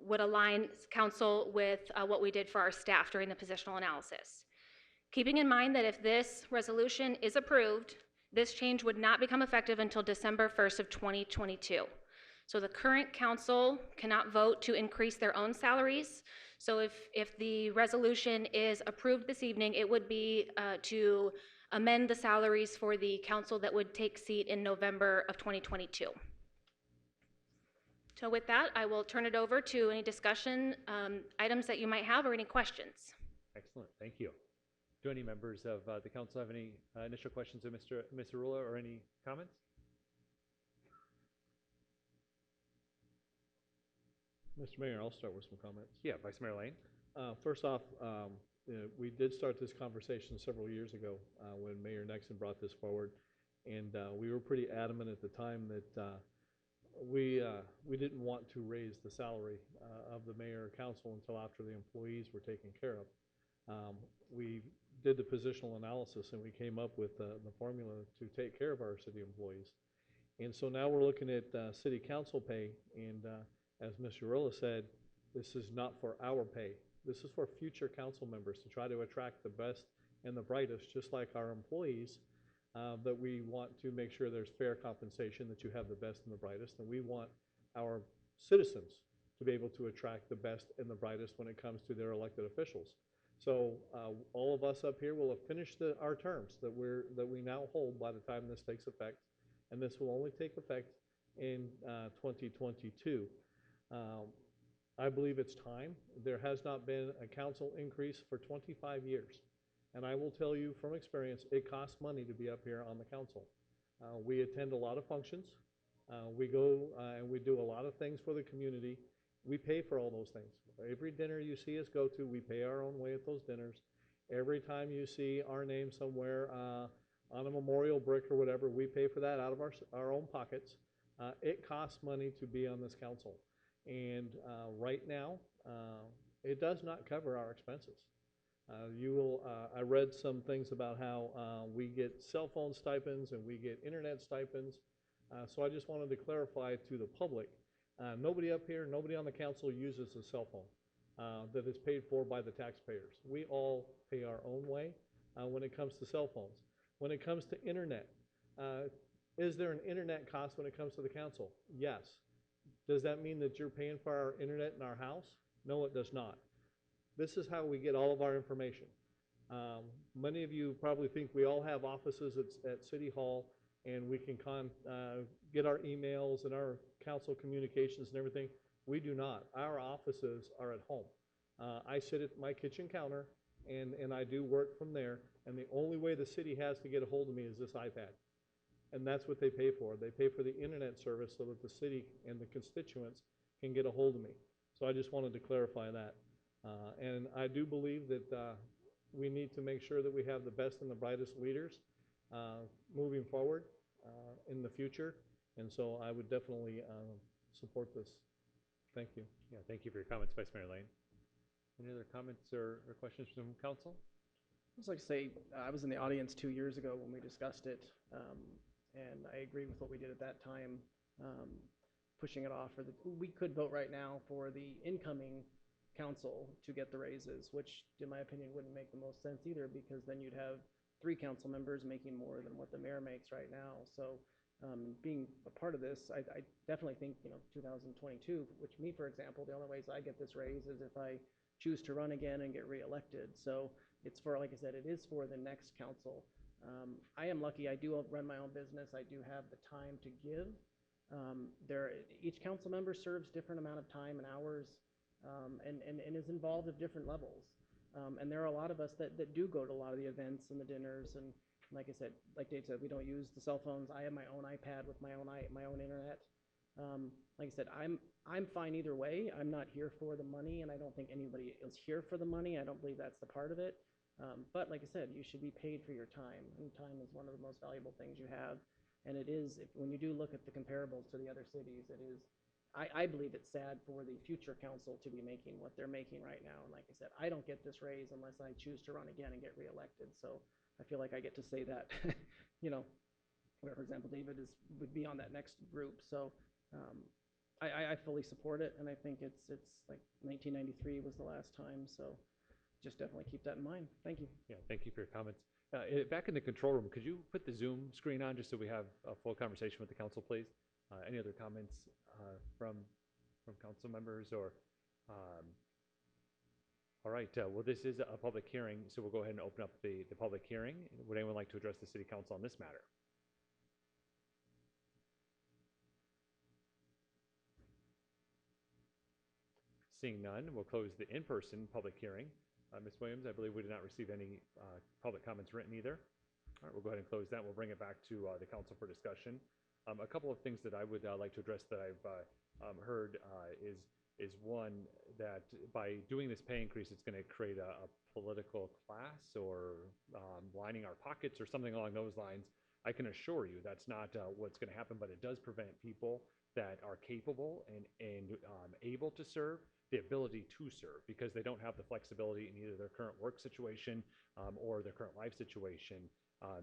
Speaker 21: would align council with what we did for our staff during the positional analysis. Keeping in mind that if this resolution is approved, this change would not become effective until December 1st of 2022. So the current council cannot vote to increase their own salaries. So if the resolution is approved this evening, it would be to amend the salaries for the council that would take seat in November of 2022. So with that, I will turn it over to any discussion items that you might have or any questions.
Speaker 1: Excellent, thank you. Do any members of the council have any initial questions of Mr. Rula or any comments?
Speaker 14: Mr. Mayor, I'll start with some comments.
Speaker 1: Yeah, Vice Mayor Lane.
Speaker 14: First off, we did start this conversation several years ago when Mayor Nexon brought this forward, and we were pretty adamant at the time that we didn't want to raise the salary of the mayor or council until after the employees were taken care of. We did the positional analysis and we came up with the formula to take care of our city employees. And so now we're looking at city council pay, and as Mr. Urilla said, this is not for our pay. This is for future council members to try to attract the best and the brightest, just like our employees, that we want to make sure there's fair compensation, that you have the best and the brightest, and we want our citizens to be able to attract the best and the brightest when it comes to their elected officials. So all of us up here will have finished our terms that we now hold by the time this takes effect, and this will only take effect in 2022. I believe it's time. There has not been a council increase for 25 years, and I will tell you from experience, it costs money to be up here on the council. We attend a lot of functions. We go and we do a lot of things for the community. We pay for all those things. Every dinner you see us go to, we pay our own way at those dinners. Every time you see our name somewhere on a memorial brick or whatever, we pay for that out of our own pockets. It costs money to be on this council. And right now, it does not cover our expenses. I read some things about how we get cell phone stipends and we get internet stipends. So I just wanted to clarify to the public, nobody up here, nobody on the council uses a cell phone that is paid for by the taxpayers. We all pay our own way when it comes to cell phones. When it comes to internet, is there an internet cost when it comes to the council? Yes. Does that mean that you're paying for our internet in our house? No, it does not. This is how we get all of our information. Many of you probably think we all have offices at City Hall and we can get our emails and our council communications and everything. We do not. Our offices are at home. I sit at my kitchen counter and I do work from there, and the only way the city has to get a hold of me is this iPad. And that's what they pay for. They pay for the internet service so that the city and the constituents can get a hold of me. So I just wanted to clarify that. And I do believe that we need to make sure that we have the best and the brightest leaders moving forward in the future. And so I would definitely support this. Thank you.
Speaker 1: Yeah, thank you for your comments, Vice Mayor Lane. Any other comments or questions from council?
Speaker 20: I'd just like to say, I was in the audience 2 years ago when we discussed it, and I agree with what we did at that time, pushing it off. We could vote right now for the incoming council to get the raises, which in my opinion wouldn't make the most sense either, because then you'd have 3 council members making more than what the mayor makes right now. So being a part of this, I definitely think 2022, which me, for example, the only ways I get this raise is if I choose to run again and get reelected. So it's for, like I said, it is for the next council. I am lucky. I do run my own business. I do have the time to give. Each council member serves different amount of time and hours, and is involved at different levels. And there are a lot of us that do go to a lot of the events and the dinners. And like I said, like Dave said, we don't use the cell phones. I have my own iPad with my own internet. Like I said, I'm fine either way. I'm not here for the money, and I don't think anybody is here for the money. I don't believe that's the part of it. But like I said, you should be paid for your time, and time is one of the most valuable things you have. And it is, when you do look at the comparables to the other cities, it is, I believe it's sad for the future council to be making what they're making right now. And like I said, I don't get this raise unless I choose to run again and get reelected. So I feel like I get to say that, where, for example, David would be on that next group. So I fully support it, and I think it's like 1993 was the last time. So just definitely keep that in mind. Thank you.
Speaker 1: Yeah, thank you for your comments. Back in the control room, could you put the Zoom screen on just so we have a full conversation with the council, please? Any other comments from council members or? All right, well, this is a public hearing, so we'll go ahead and open up the public hearing. Would anyone like to address the city council on this matter? Seeing none, we'll close the in-person public hearing. Ms. Williams, I believe we did not receive any public comments written either. All right, we'll go ahead and close that. We'll bring it back to the council for discussion. A couple of things that I would like to address that I've heard is one, that by doing this pay increase, it's going to create a political class or lining our pockets or something along those lines. I can assure you that's not what's going to happen, but it does prevent people that are capable and able to serve the ability to serve, because they don't have the flexibility in either their current work situation or their current life situation.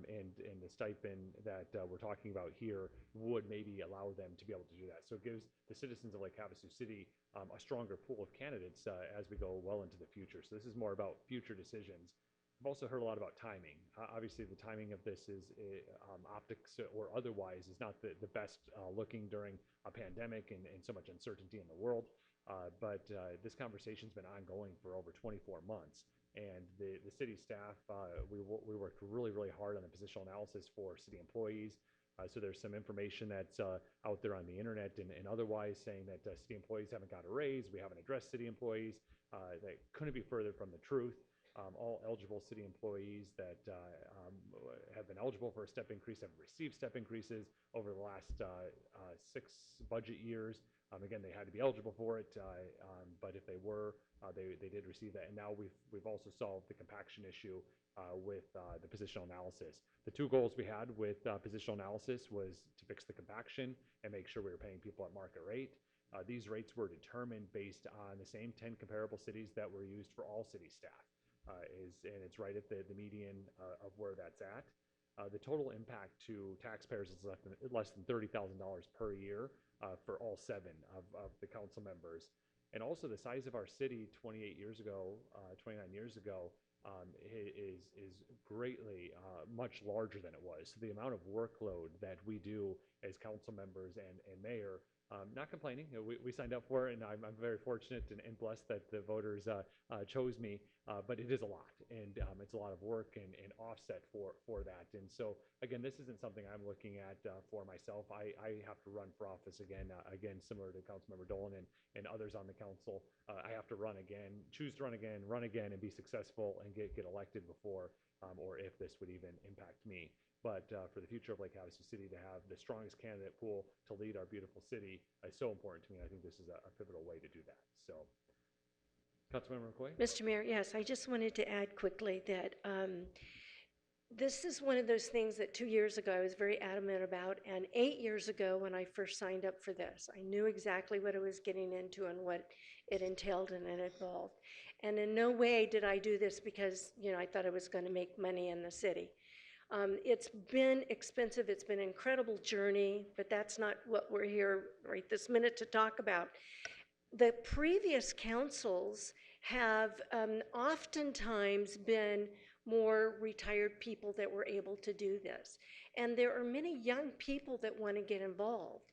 Speaker 1: And the stipend that we're talking about here would maybe allow them to be able to do that. So it gives the citizens of Lake Havasu City a stronger pool of candidates as we go well into the future. So this is more about future decisions. I've also heard a lot about timing. Obviously, the timing of this is optics or otherwise is not the best looking during a pandemic and so much uncertainty in the world. But this conversation's been ongoing for over 24 months. And the city staff, we worked really, really hard on the positional analysis for city employees. So there's some information that's out there on the internet and otherwise saying that city employees haven't got a raise. We haven't addressed city employees. That couldn't be further from the truth. All eligible city employees that have been eligible for a step increase have received step increases over the last 6 budget years. Again, they had to be eligible for it, but if they were, they did receive that. And now we've also solved the compaction issue with the positional analysis. The two goals we had with positional analysis was to fix the compaction and make sure we were paying people at market rate. These rates were determined based on the same 10 comparable cities that were used for all city staff. And it's right at the median of where that's at. The total impact to taxpayers is less than $30,000 per year for all 7 of the council members. And also the size of our city 29 years ago, is greatly much larger than it was. So the amount of workload that we do as council members and mayor, not complaining. We signed up for it, and I'm very fortunate and blessed that the voters chose me. But it is a lot, and it's a lot of work and offset for that. And so again, this isn't something I'm looking at for myself. I have to run for office again, similar to Councilmember Dolan and others on the council. I have to run again, choose to run again, and be successful and get elected before or if this would even impact me. But for the future of Lake Havasu City, to have the strongest candidate pool to lead our beautiful city is so important to me. I think this is a pivotal way to do that. So, Councilmember McCoy?
Speaker 6: Mr. Mayor, yes, I just wanted to add quickly that this is one of those things that 2 years ago I was very adamant about, and 8 years ago when I first signed up for this, I knew exactly what I was getting into and what it entailed and it involved. And in no way did I do this because, I thought I was going to make money in the city. It's been expensive. It's been an incredible journey, but that's not what we're here right this minute to talk about. The previous councils have oftentimes been more retired people that were able to do this. And there are many young people that want to get involved,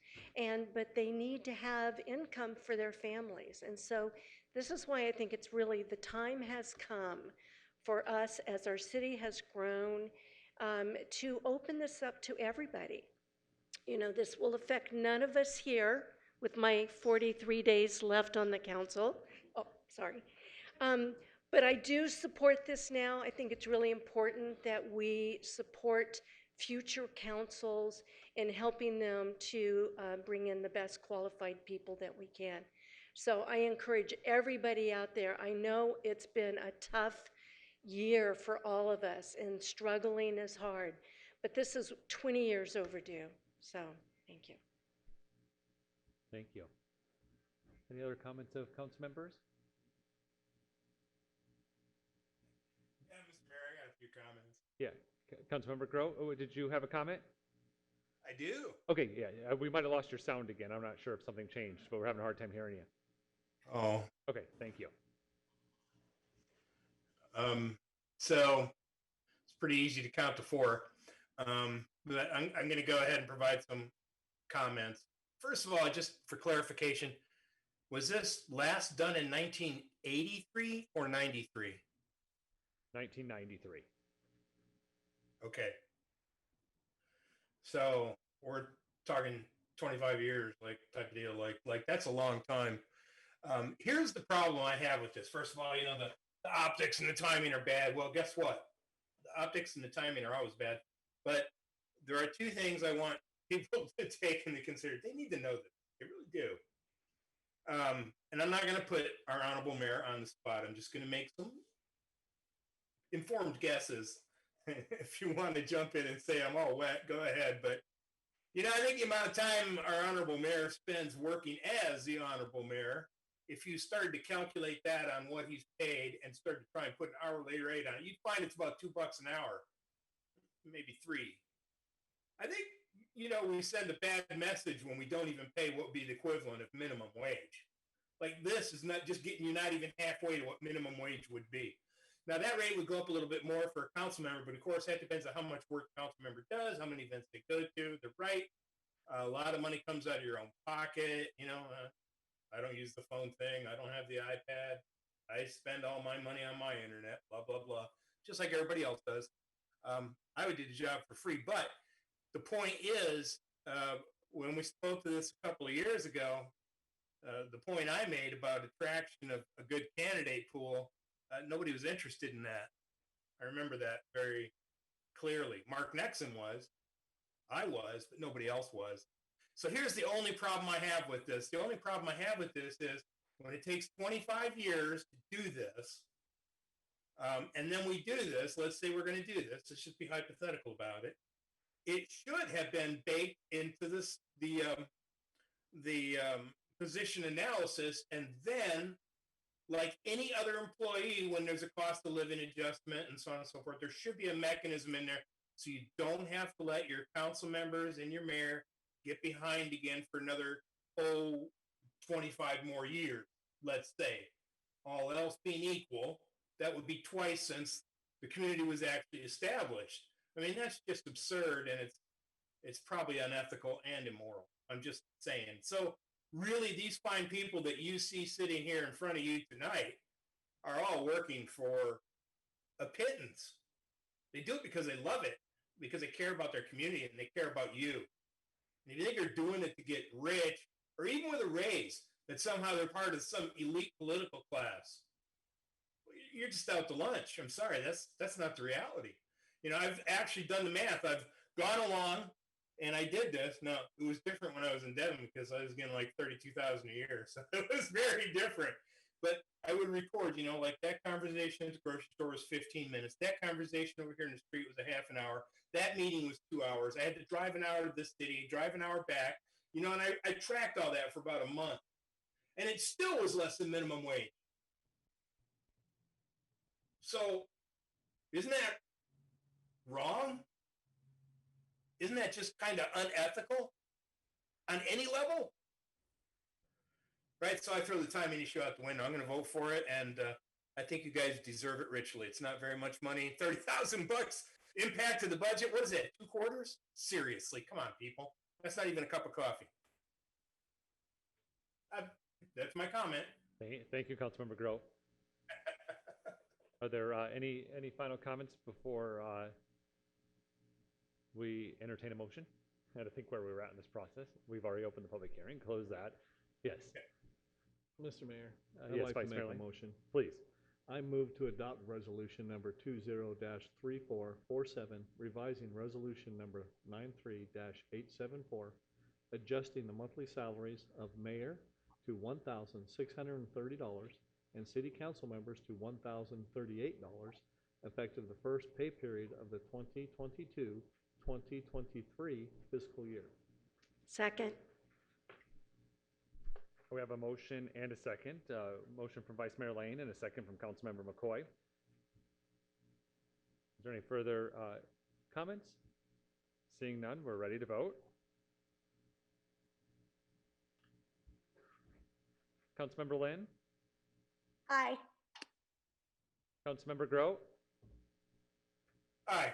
Speaker 6: but they need to have income for their families. And so this is why I think it's really the time has come for us as our city has grown to open this up to everybody. This will affect none of us here with my 43 days left on the council. Oh, sorry. But I do support this now. I think it's really important that we support future councils in helping them to bring in the best qualified people that we can. So I encourage everybody out there. I know it's been a tough year for all of us, and struggling is hard. But this is 20 years overdue. So, thank you.
Speaker 1: Thank you. Any other comments of council members?
Speaker 18: Yeah, Mr. Mayor, I got a few comments.
Speaker 1: Yeah, Councilmember Grow, did you have a comment?
Speaker 18: I do.
Speaker 1: Okay, yeah, we might have lost your sound again. I'm not sure if something changed, but we're having a hard time hearing you.
Speaker 18: Oh.
Speaker 1: Okay, thank you.
Speaker 18: So it's pretty easy to count to 4. But I'm going to go ahead and provide some comments. First of all, just for clarification, was this last done in 1983 or 93?
Speaker 1: 1993.
Speaker 18: Okay. So we're talking 25 years, like type of deal. Like that's a long time. Here's the problem I have with this. First of all, you know, the optics and the timing are bad. Well, guess what? The optics and the timing are always bad. But there are 2 things I want people to take into consideration. They need to know this. They really do. And I'm not going to put our honorable mayor on the spot. I'm just going to make some informed guesses. If you want to jump in and say I'm all wet, go ahead. But, you know, I think the amount of time our honorable mayor spends working as the honorable mayor, if you started to calculate that on what he's paid and start to try and put an hourly rate on it, you'd find it's about $2 an hour, maybe 3. I think, you know, we send a bad message when we don't even pay what would be the equivalent of minimum wage. Like this is not just getting you not even halfway to what minimum wage would be. Now that rate would go up a little bit more for a council member, but of course that depends on how much work a council member does, how many events they go to. They're right. A lot of money comes out of your own pocket. You know, I don't use the phone thing. I don't have the iPad. I spend all my money on my internet, blah, blah, blah, just like everybody else does. I would do the job for free. But the point is, when we spoke to this a couple of years ago, the point I made about attraction of a good candidate pool, nobody was interested in that. I remember that very clearly. Mark Nexon was, I was, but nobody else was. So here's the only problem I have with this. The only problem I have with this is when it takes 25 years to do this, and then we do this, let's say we're going to do this, let's just be hypothetical about it. It should have been baked into this, the position analysis, and then like any other employee, when there's a cost of living adjustment and so on and so forth, there should be a mechanism in there so you don't have to let your council members and your mayor get behind again for another 25 more years, let's say. All else being equal, that would be twice since the community was actually established. I mean, that's just absurd, and it's probably unethical and immoral. I'm just saying. So really, these fine people that you see sitting here in front of you tonight are all working for a pittance. They do it because they love it, because they care about their community and they care about you. And if you think they're doing it to get rich, or even with a raise, that somehow they're part of some elite political class, you're just out to lunch. I'm sorry, that's not the reality. You know, I've actually done the math. I've gone along and I did this. Now, it was different when I was in Devon because I was getting like $32,000 a year. So it was very different. But I would record, you know, like that conversation at the grocery store was 15 minutes. That conversation over here in the street was a half an hour. That meeting was 2 hours. I had to drive an hour to this city, drive an hour back, you know, and I tracked all that for about a month. And it still was less than minimum wage. So isn't that wrong? Isn't that just kind of unethical on any level? Right, so I throw the timing issue out the window. I'm going to vote for it, and I think you guys deserve it richly. It's not very much money. $30,000 impact to the budget. What is it? 2 quarters? Seriously, come on, people. That's not even a cup of coffee. That's my comment.
Speaker 1: Thank you, Councilmember Grow. Are there any final comments before we entertain a motion? I had to think where we were at in this process. We've already opened the public hearing, closed that. Yes.
Speaker 14: Okay. Mr. Mayor, I'd
Speaker 1: Yes,
Speaker 14: like
Speaker 1: Vice
Speaker 14: to
Speaker 1: Mayor
Speaker 14: make
Speaker 1: Lane.
Speaker 14: a motion.
Speaker 1: Please.
Speaker 14: I move to adopt resolution number 20-3447, revising resolution number 93-874, adjusting the monthly salaries of mayor to $1,630 and city council members to $1,038, effective the first pay period of the 2022-2023 fiscal year.
Speaker 6: Second.
Speaker 1: We have a motion and a second. Motion from Vice Mayor Lane and a second from Councilmember McCoy. Is there any further comments? Seeing none, we're ready to vote. Councilmember Lynn?
Speaker 17: Aye.
Speaker 1: Councilmember Grow?
Speaker 18: Aye.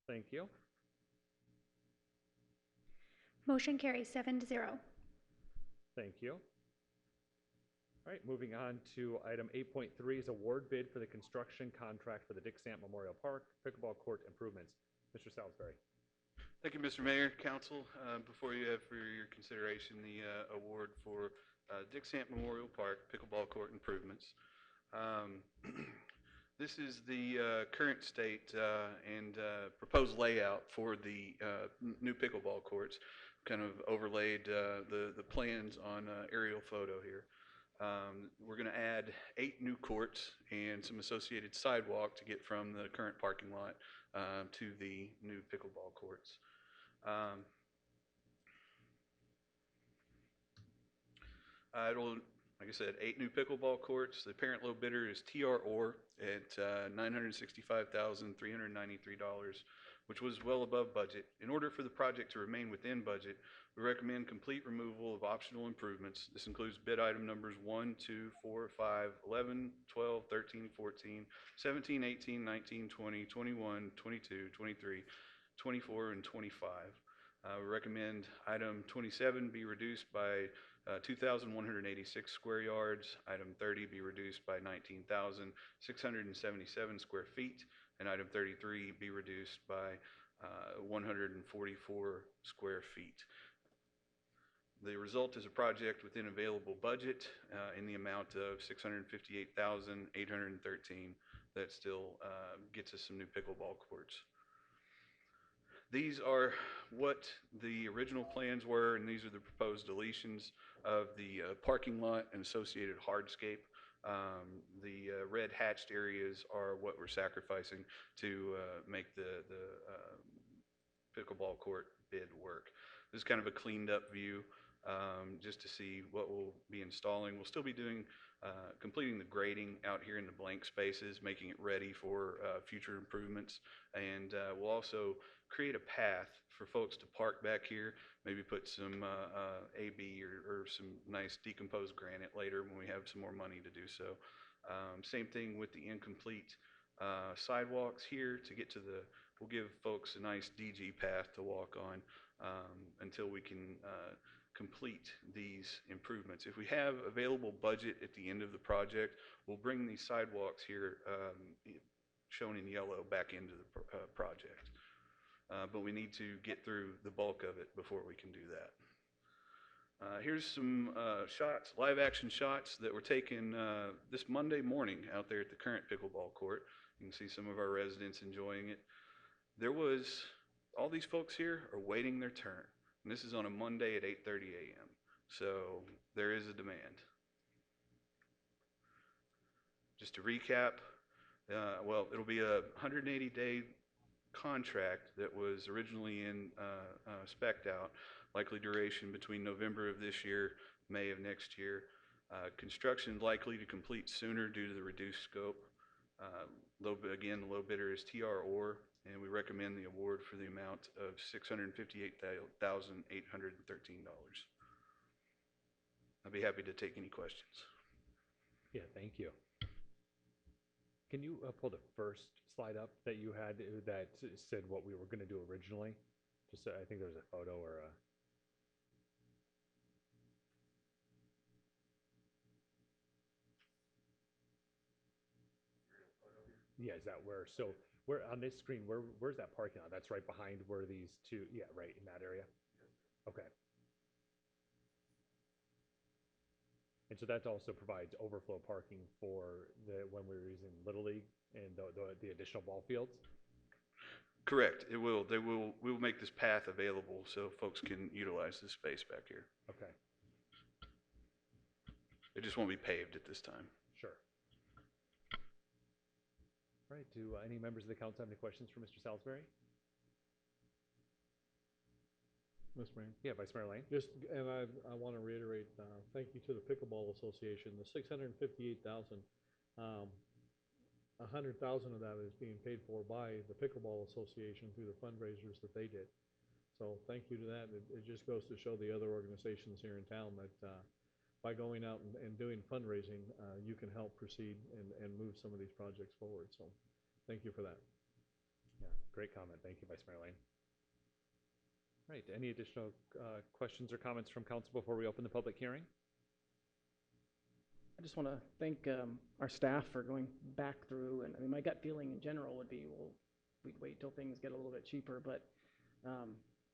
Speaker 1: Thank you.
Speaker 4: Motion carries 7-0.
Speaker 1: Thank you. All right, moving on to item 8.3 is award bid for the construction contract for the Dick Stamp Memorial Park Pickleball Court improvements. Mr. Salisbury.
Speaker 2: Thank you, Mr. Mayor, Council. Before you have for your consideration the award for Dick Stamp Memorial Park Pickleball Court improvements. This is the current state and proposed layout for the new pickleball courts. Kind of overlaid the plans on aerial photo here. We're going to add 8 new courts and some associated sidewalk to get from the current parking lot to the new pickleball courts. It'll, like I said, 8 new pickleball courts. The parent low bidder is TR Orr at $965,393, which was well above budget. In order for the project to remain within budget, we recommend complete removal of optional improvements. This includes bid item numbers 1, 2, 4, 5, 11, 12, 13, 14, 17, 18, 19, 20, 21, 22, 23, 24, and 25. We recommend item 27 be reduced by 2,186 square yards, item 30 be reduced by 19,677 square feet, and item 33 be reduced by 144 square feet. The result is a project within available budget in the amount of $658,813 that still gets us some new pickleball courts. These are what the original plans were, and these are the proposed deletions of the parking lot and associated hardscape. The red hatched areas are what we're sacrificing to make the pickleball court bid work. This is kind of a cleaned up view just to see what we'll be installing. We'll still be doing completing the grading out here in the blank spaces, making it ready for future improvements, and we'll also create a path for folks to park back here, maybe put some AB or some nice decomposed granite later when we have some more money to do so. Same thing with the incomplete sidewalks here to get to the, we'll give folks a nice DG path to walk on until we can complete these improvements. If we have available budget at the end of the project, we'll bring these sidewalks here shown in yellow back into the project. But we need to get through the bulk of it before we can do that. Here's some shots, live action shots that were taken this Monday morning out there at the current pickleball court. You can see some of our residents enjoying it. There was, all these folks here are waiting their turn. And this is on a Monday at 8:30 a.m. So there is a demand. Just to recap, well, it'll be a 180-day contract that was originally spec'd out, likely duration between November of this year, May of next year. Construction likely to complete sooner due to the reduced scope. Again, the low bidder is TR Orr, and we recommend the award for the amount of $658,813. I'd be happy to take any questions.
Speaker 1: Yeah, thank you. Can you pull the first slide up that you had that said what we were going to do originally? Just I think there was a photo or a... Yeah, is that where, so where on this screen, where's that parking lot? That's right behind where these two, yeah, right in that area? Okay. And so that also provides overflow parking for when we were using Little League and the additional ball fields?
Speaker 2: Correct. It will. We will make this path available so folks can utilize this space back here.
Speaker 1: Okay.
Speaker 2: It just won't be paved at this time.
Speaker 1: Sure. All right, do any members of the council have any questions for Mr. Salisbury?
Speaker 14: Mr. Mayor.
Speaker 1: Yeah, Vice Mayor Lane.
Speaker 14: Just, and I want to reiterate, thank you to the Pickleball Association. The 658,000, 100,000 of that is being paid for by the Pickleball Association through the fundraisers that they did. So thank you to that. It just goes to show the other organizations here in town that by going out and doing fundraising, you can help proceed and move some of these projects forward. So thank you for that.
Speaker 1: Yeah, great comment. Thank you, Vice Mayor Lane. All right, any additional questions or comments from council before we open the public hearing?
Speaker 20: I just want to thank our staff for going back through, and I mean, my gut feeling in general would be, well, we'd wait till things get a little bit cheaper, but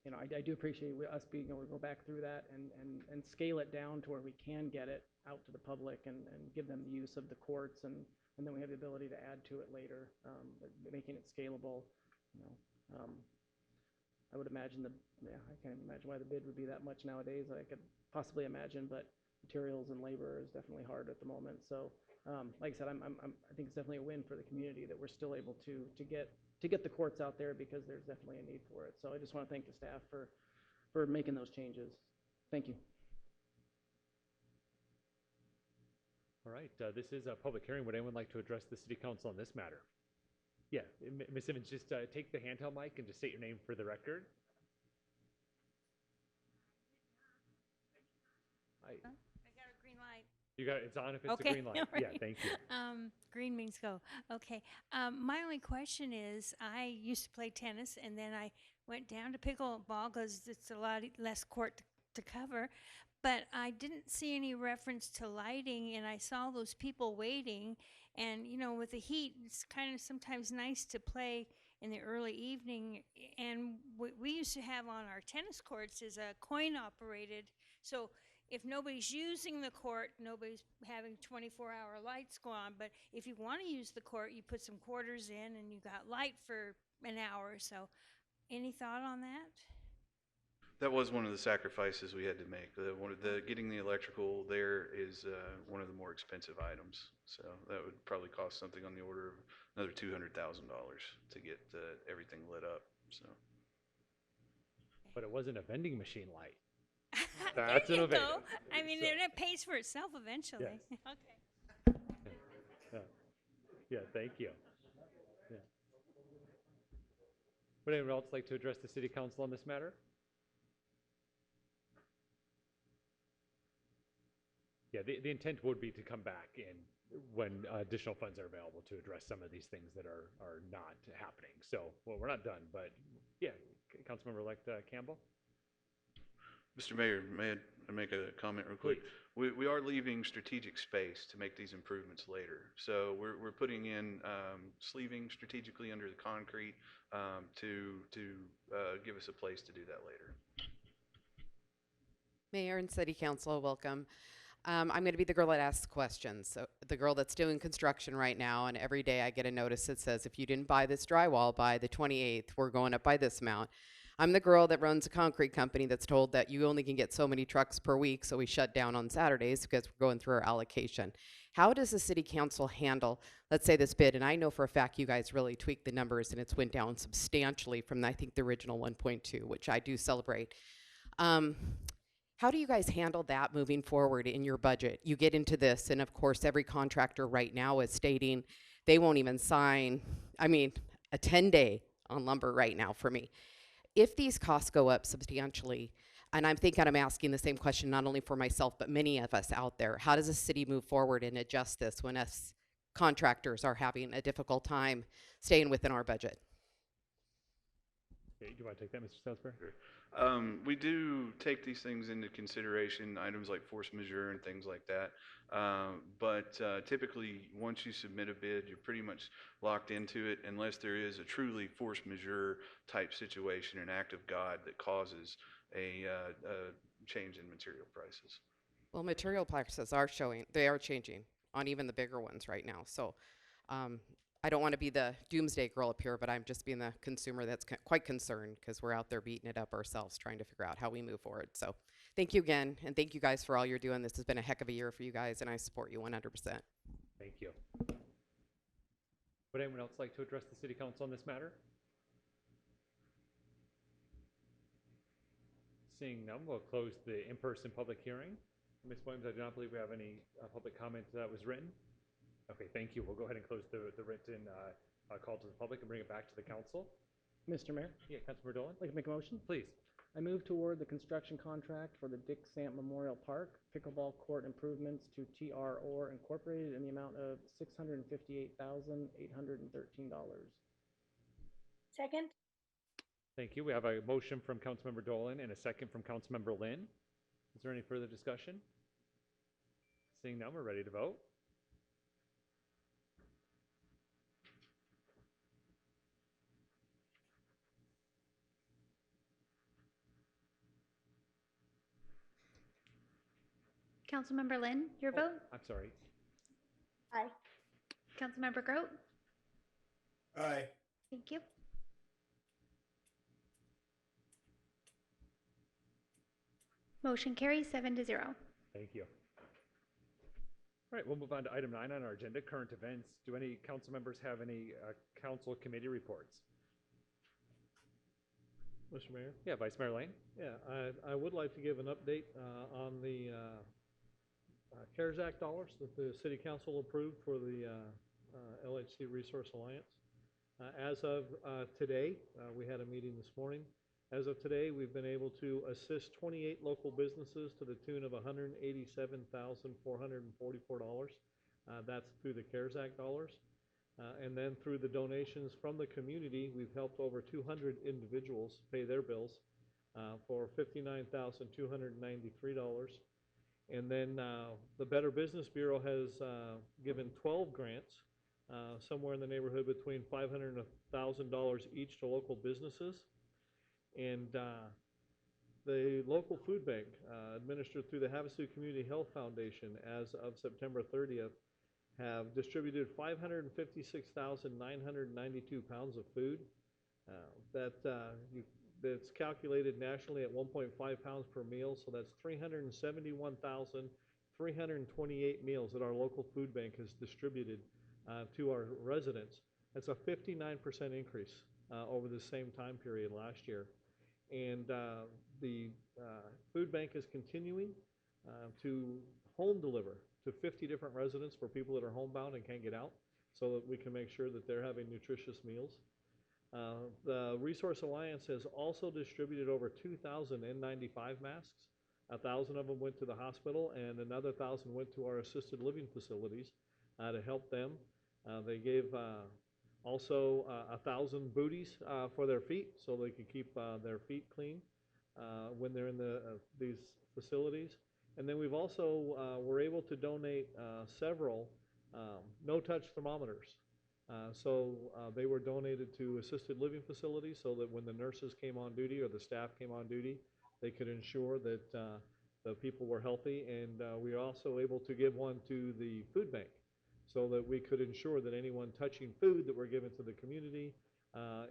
Speaker 20: you know, I do appreciate us being able to go back through that and scale it down to where we can get it out to the public and give them the use of the courts, and then we have the ability to add to it later, making it scalable. You know, I would imagine I can't imagine why the bid would be that much nowadays. I could possibly imagine, but materials and labor is definitely hard at the moment. So, like I said, I think it's definitely a win for the community that we're still able to get the courts out there, because there's definitely a need for it. So I just want to thank the staff for making those changes. Thank you.
Speaker 1: All right, this is a public hearing. Would anyone like to address the city council on this matter? Yeah, Ms. Evans, just take the handheld mic and just state your name for the record.
Speaker 8: I got a green light.
Speaker 1: You got it. It's on if it's
Speaker 8: Okay.
Speaker 1: a green light.
Speaker 8: Right.
Speaker 1: Yeah, thank you.
Speaker 8: Green means go. Okay. My only question is, I used to play tennis, and then I went down to pickleball because it's a lot less court to cover. But I didn't see any reference to lighting, and I saw those people waiting. And, you know, with the heat, it's kind of sometimes nice to play in the early evening. And what we used to have on our tennis courts is a coin operated. So if nobody's using the court, nobody's having 24-hour lights go on. But if you want to use the court, you put some quarters in and you got light for an hour or so. Any thought on that?
Speaker 2: That was one of the sacrifices we had to make. Getting the electrical there is one of the more expensive items. So that would probably cost something on the order of another $200,000 to get everything lit up. So.
Speaker 1: But it wasn't a vending machine light.
Speaker 8: That's innovative. I mean, it pays for itself eventually.
Speaker 1: Yes.
Speaker 8: Okay.
Speaker 1: Yeah, thank you. Yeah. Would anyone else like to address the city council on this matter? Yeah, the intent would be to come back in when additional funds are available to address some of these things that are not happening. So, well, we're not done, but yeah, Councilmember-elect Campbell?
Speaker 2: Mr. Mayor, may I make a comment real quick? We are leaving strategic space to make these improvements later. So we're putting in sleeving strategically under the concrete to give us a place to do that later.
Speaker 3: Mayor and City Council, welcome. I'm going to be the girl that asks questions. So the girl that's doing construction right now, and every day I get a notice that says, if you didn't buy this drywall by the 28th, we're going up by this amount. I'm the girl that runs a concrete company that's told that you only can get so many trucks per week, so we shut down on Saturdays because we're going through our allocation. How does the city council handle, let's say, this bid? And I know for a fact you guys really tweaked the numbers and it's went down substantially from, I think, the original 1.2, which I do celebrate. How do you guys handle that moving forward in your budget? You get into this, and of course, every contractor right now is stating they won't even sign, I mean, a 10-day on lumber right now for me. If these costs go up substantially, and I'm asking the same question not only for myself, but many of us out there, how does the city move forward and adjust this when us contractors are having a difficult time staying within our budget?
Speaker 1: Okay, do you want to take that, Mr. Salisbury?
Speaker 2: Sure. We do take these things into consideration, items like force majeure and things like that. But typically, once you submit a bid, you're pretty much locked into it unless there is a truly force majeure type situation, an act of God that causes a change in material prices.
Speaker 3: Well, material prices are changing on even the bigger ones right now. So I don't want to be the doomsday girl up here, but I'm just being the consumer that's quite concerned because we're out there beating it up ourselves trying to figure out how we move forward. So thank you again, and thank you guys for all you're doing. This has been a heck of a year for you guys, and I support you 100%.
Speaker 1: Thank you. Would anyone else like to address the city council on this matter? Seeing none, we'll close the in-person public hearing. Ms. Williams, I do not believe we have any public comment that was written. Okay, thank you. We'll go ahead and close the written call to the public and bring it back to the council.
Speaker 20: Mr. Mayor,
Speaker 1: Yeah, Councilmember Dolan?
Speaker 20: I'd like to make a motion.
Speaker 1: Please.
Speaker 20: I move to award the construction contract for the Dick Sant Memorial Park pickleball court improvements to TR Orr Incorporated in the amount of $658,813.
Speaker 17: Second?
Speaker 1: Thank you. We have a motion from Councilmember Dolan and a second from Councilmember Lynn. Is there any further discussion? Seeing none, we're ready to vote.
Speaker 4: Councilmember Lynn, your vote?
Speaker 1: I'm sorry.
Speaker 17: Aye.
Speaker 4: Councilmember Grote?
Speaker 18: Aye.
Speaker 4: Thank you. Motion carries 7-0.
Speaker 1: Thank you. All right, we'll move on to item 9 on our agenda, current events. Do any council members have any council committee reports?
Speaker 14: Mr. Mayor?
Speaker 1: Yeah, Vice Mayor Lane?
Speaker 14: Yeah, I would like to give an update on the CARES Act dollars that the City Council approved for the LHC Resource Alliance. As of today, we had a meeting this morning. As of today, we've been able to assist 28 local businesses to the tune of $187,444. That's through the CARES Act dollars. And then through the donations from the community, we've helped over 200 individuals pay their bills for $59,293. And then the Better Business Bureau has given 12 grants, somewhere in the neighborhood between $500 and $1,000 each to local businesses. And the local food bank, administered through the Havasu Community Health Foundation, as of September 30th, have distributed 556,992 pounds of food. That's calculated nationally at 1.5 pounds per meal, so that's 371,328 meals that our local food bank has distributed to our residents. That's a 59% increase over the same time period last year. And the food bank is continuing to home deliver to 50 different residents for people that are homebound and can't get out, so that we can make sure that they're having nutritious meals. The Resource Alliance has also distributed over 2,000 N95 masks. 1,000 of them went to the hospital, and another 1,000 went to our assisted living facilities to help them. They gave also 1,000 booties for their feet, so they could keep their feet clean when they're in these facilities. And then we've also were able to donate several no-touch thermometers. So they were donated to assisted living facilities, so that when the nurses came on duty or the staff came on duty, they could ensure that the people were healthy. And we were also able to give one to the food bank, so that we could ensure that anyone touching food that we're giving to the community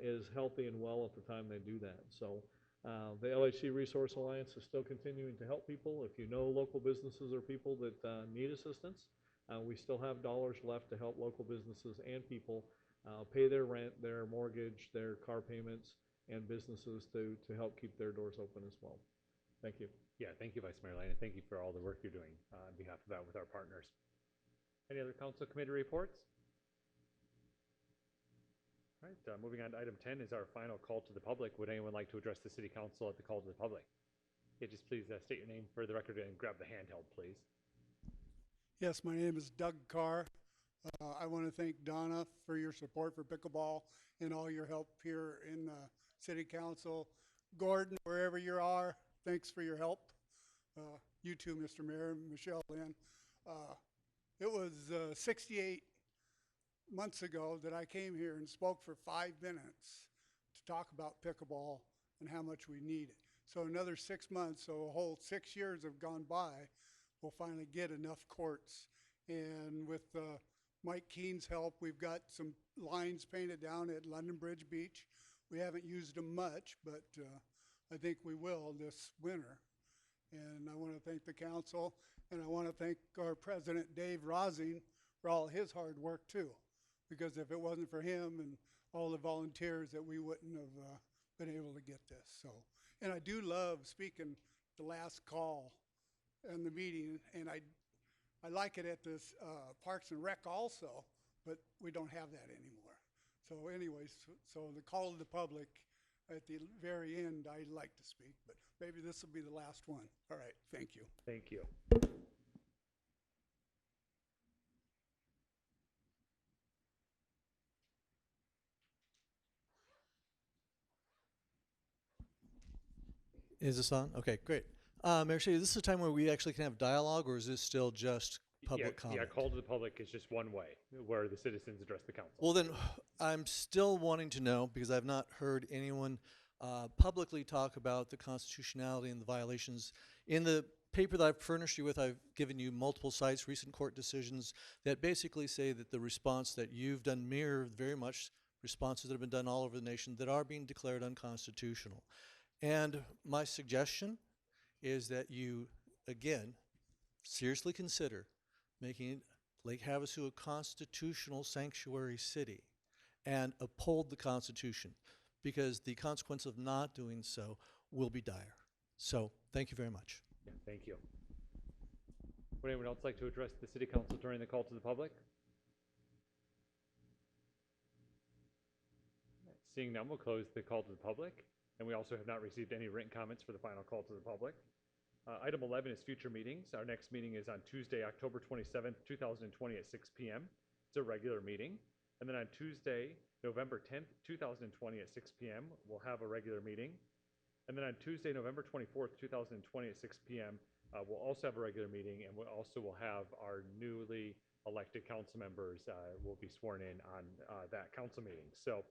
Speaker 14: is healthy and well at the time they do that. So the LHC Resource Alliance is still continuing to help people. If you know local businesses or people that need assistance, we still have dollars left to help local businesses and people pay their rent, their mortgage, their car payments, and businesses to help keep their doors open as well. Thank you.
Speaker 1: Yeah, thank you, Vice Mayor Lane, and thank you for all the work you're doing on behalf of that with our partners. Any other council committee reports? All right, moving on to item 10 is our final call to the public. Would anyone like to address the city council at the call to the public? Yeah, just please state your name for the record and grab the handheld, please.
Speaker 5: Yes, my name is Doug Carr. I want to thank Donna for your support for pickleball and all your help here in the city council. Gordon, wherever you are, thanks for your help. You too, Mr. Mayor, Michelle Lynn. It was 68 months ago that I came here and spoke for 5 minutes to talk about pickleball and how much we need it. So another 6 months, so a whole 6 years have gone by, we'll finally get enough courts. And with Mike Keene's help, we've got some lines painted down at London Bridge Beach. We haven't used them much, but I think we will this winter. And I want to thank the council, and I want to thank our president, Dave Rosing, for all his hard work too. because if it wasn't for him and all the volunteers, that we wouldn't have been able to get this. So, and I do love speaking the last call and the meeting, and I like it at this Parks and Rec also, but we don't have that anymore. So anyways, so the call of the public at the very end, I'd like to speak, but maybe this will be the last one. All right, thank you.
Speaker 1: Thank you.
Speaker 7: Is this on? Okay, great. Mayor Shea, is this a time where we actually can have dialogue, or is this still just public comment?
Speaker 1: Yeah, call to the public is just one way where the citizens address the council.
Speaker 7: Well, then, I'm still wanting to know, because I've not heard anyone publicly talk about the constitutionality and the violations. In the paper that I've furnished you with, I've given you multiple sites, recent court decisions that basically say that the response that you've done mirror very much responses that have been done all over the nation that are being declared unconstitutional. And my suggestion is that you, again, seriously consider making Lake Havasu a constitutional sanctuary city and uphold the Constitution, because the consequence of not doing so will be dire. So, thank you very much.
Speaker 1: Yeah, thank you. Would anyone else like to address the city council during the call to the public? Seeing none, we'll close the call to the public. And we also have not received any written comments for the final call to the public. Item 11 is future meetings. Our next meeting is on Tuesday, October 27th, 2020 at 6 p.m. It's a regular meeting. And then on Tuesday, November 10th, 2020 at 6 p.m., we'll have a regular meeting. And then on Tuesday, November 24th, 2020 at 6 p.m., we'll also have a regular meeting, and we also will have our newly elected council members will be sworn in on that council meeting. So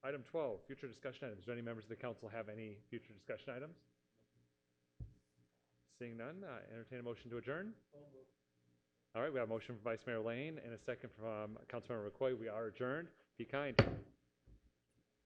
Speaker 1: item 12, future discussion items. Do any members of the council have any future discussion items? Seeing none, entertain a motion to adjourn. All right, we have a motion from Vice Mayor Lane and a second from Councilmember McCoy. We are adjourned. Be kind.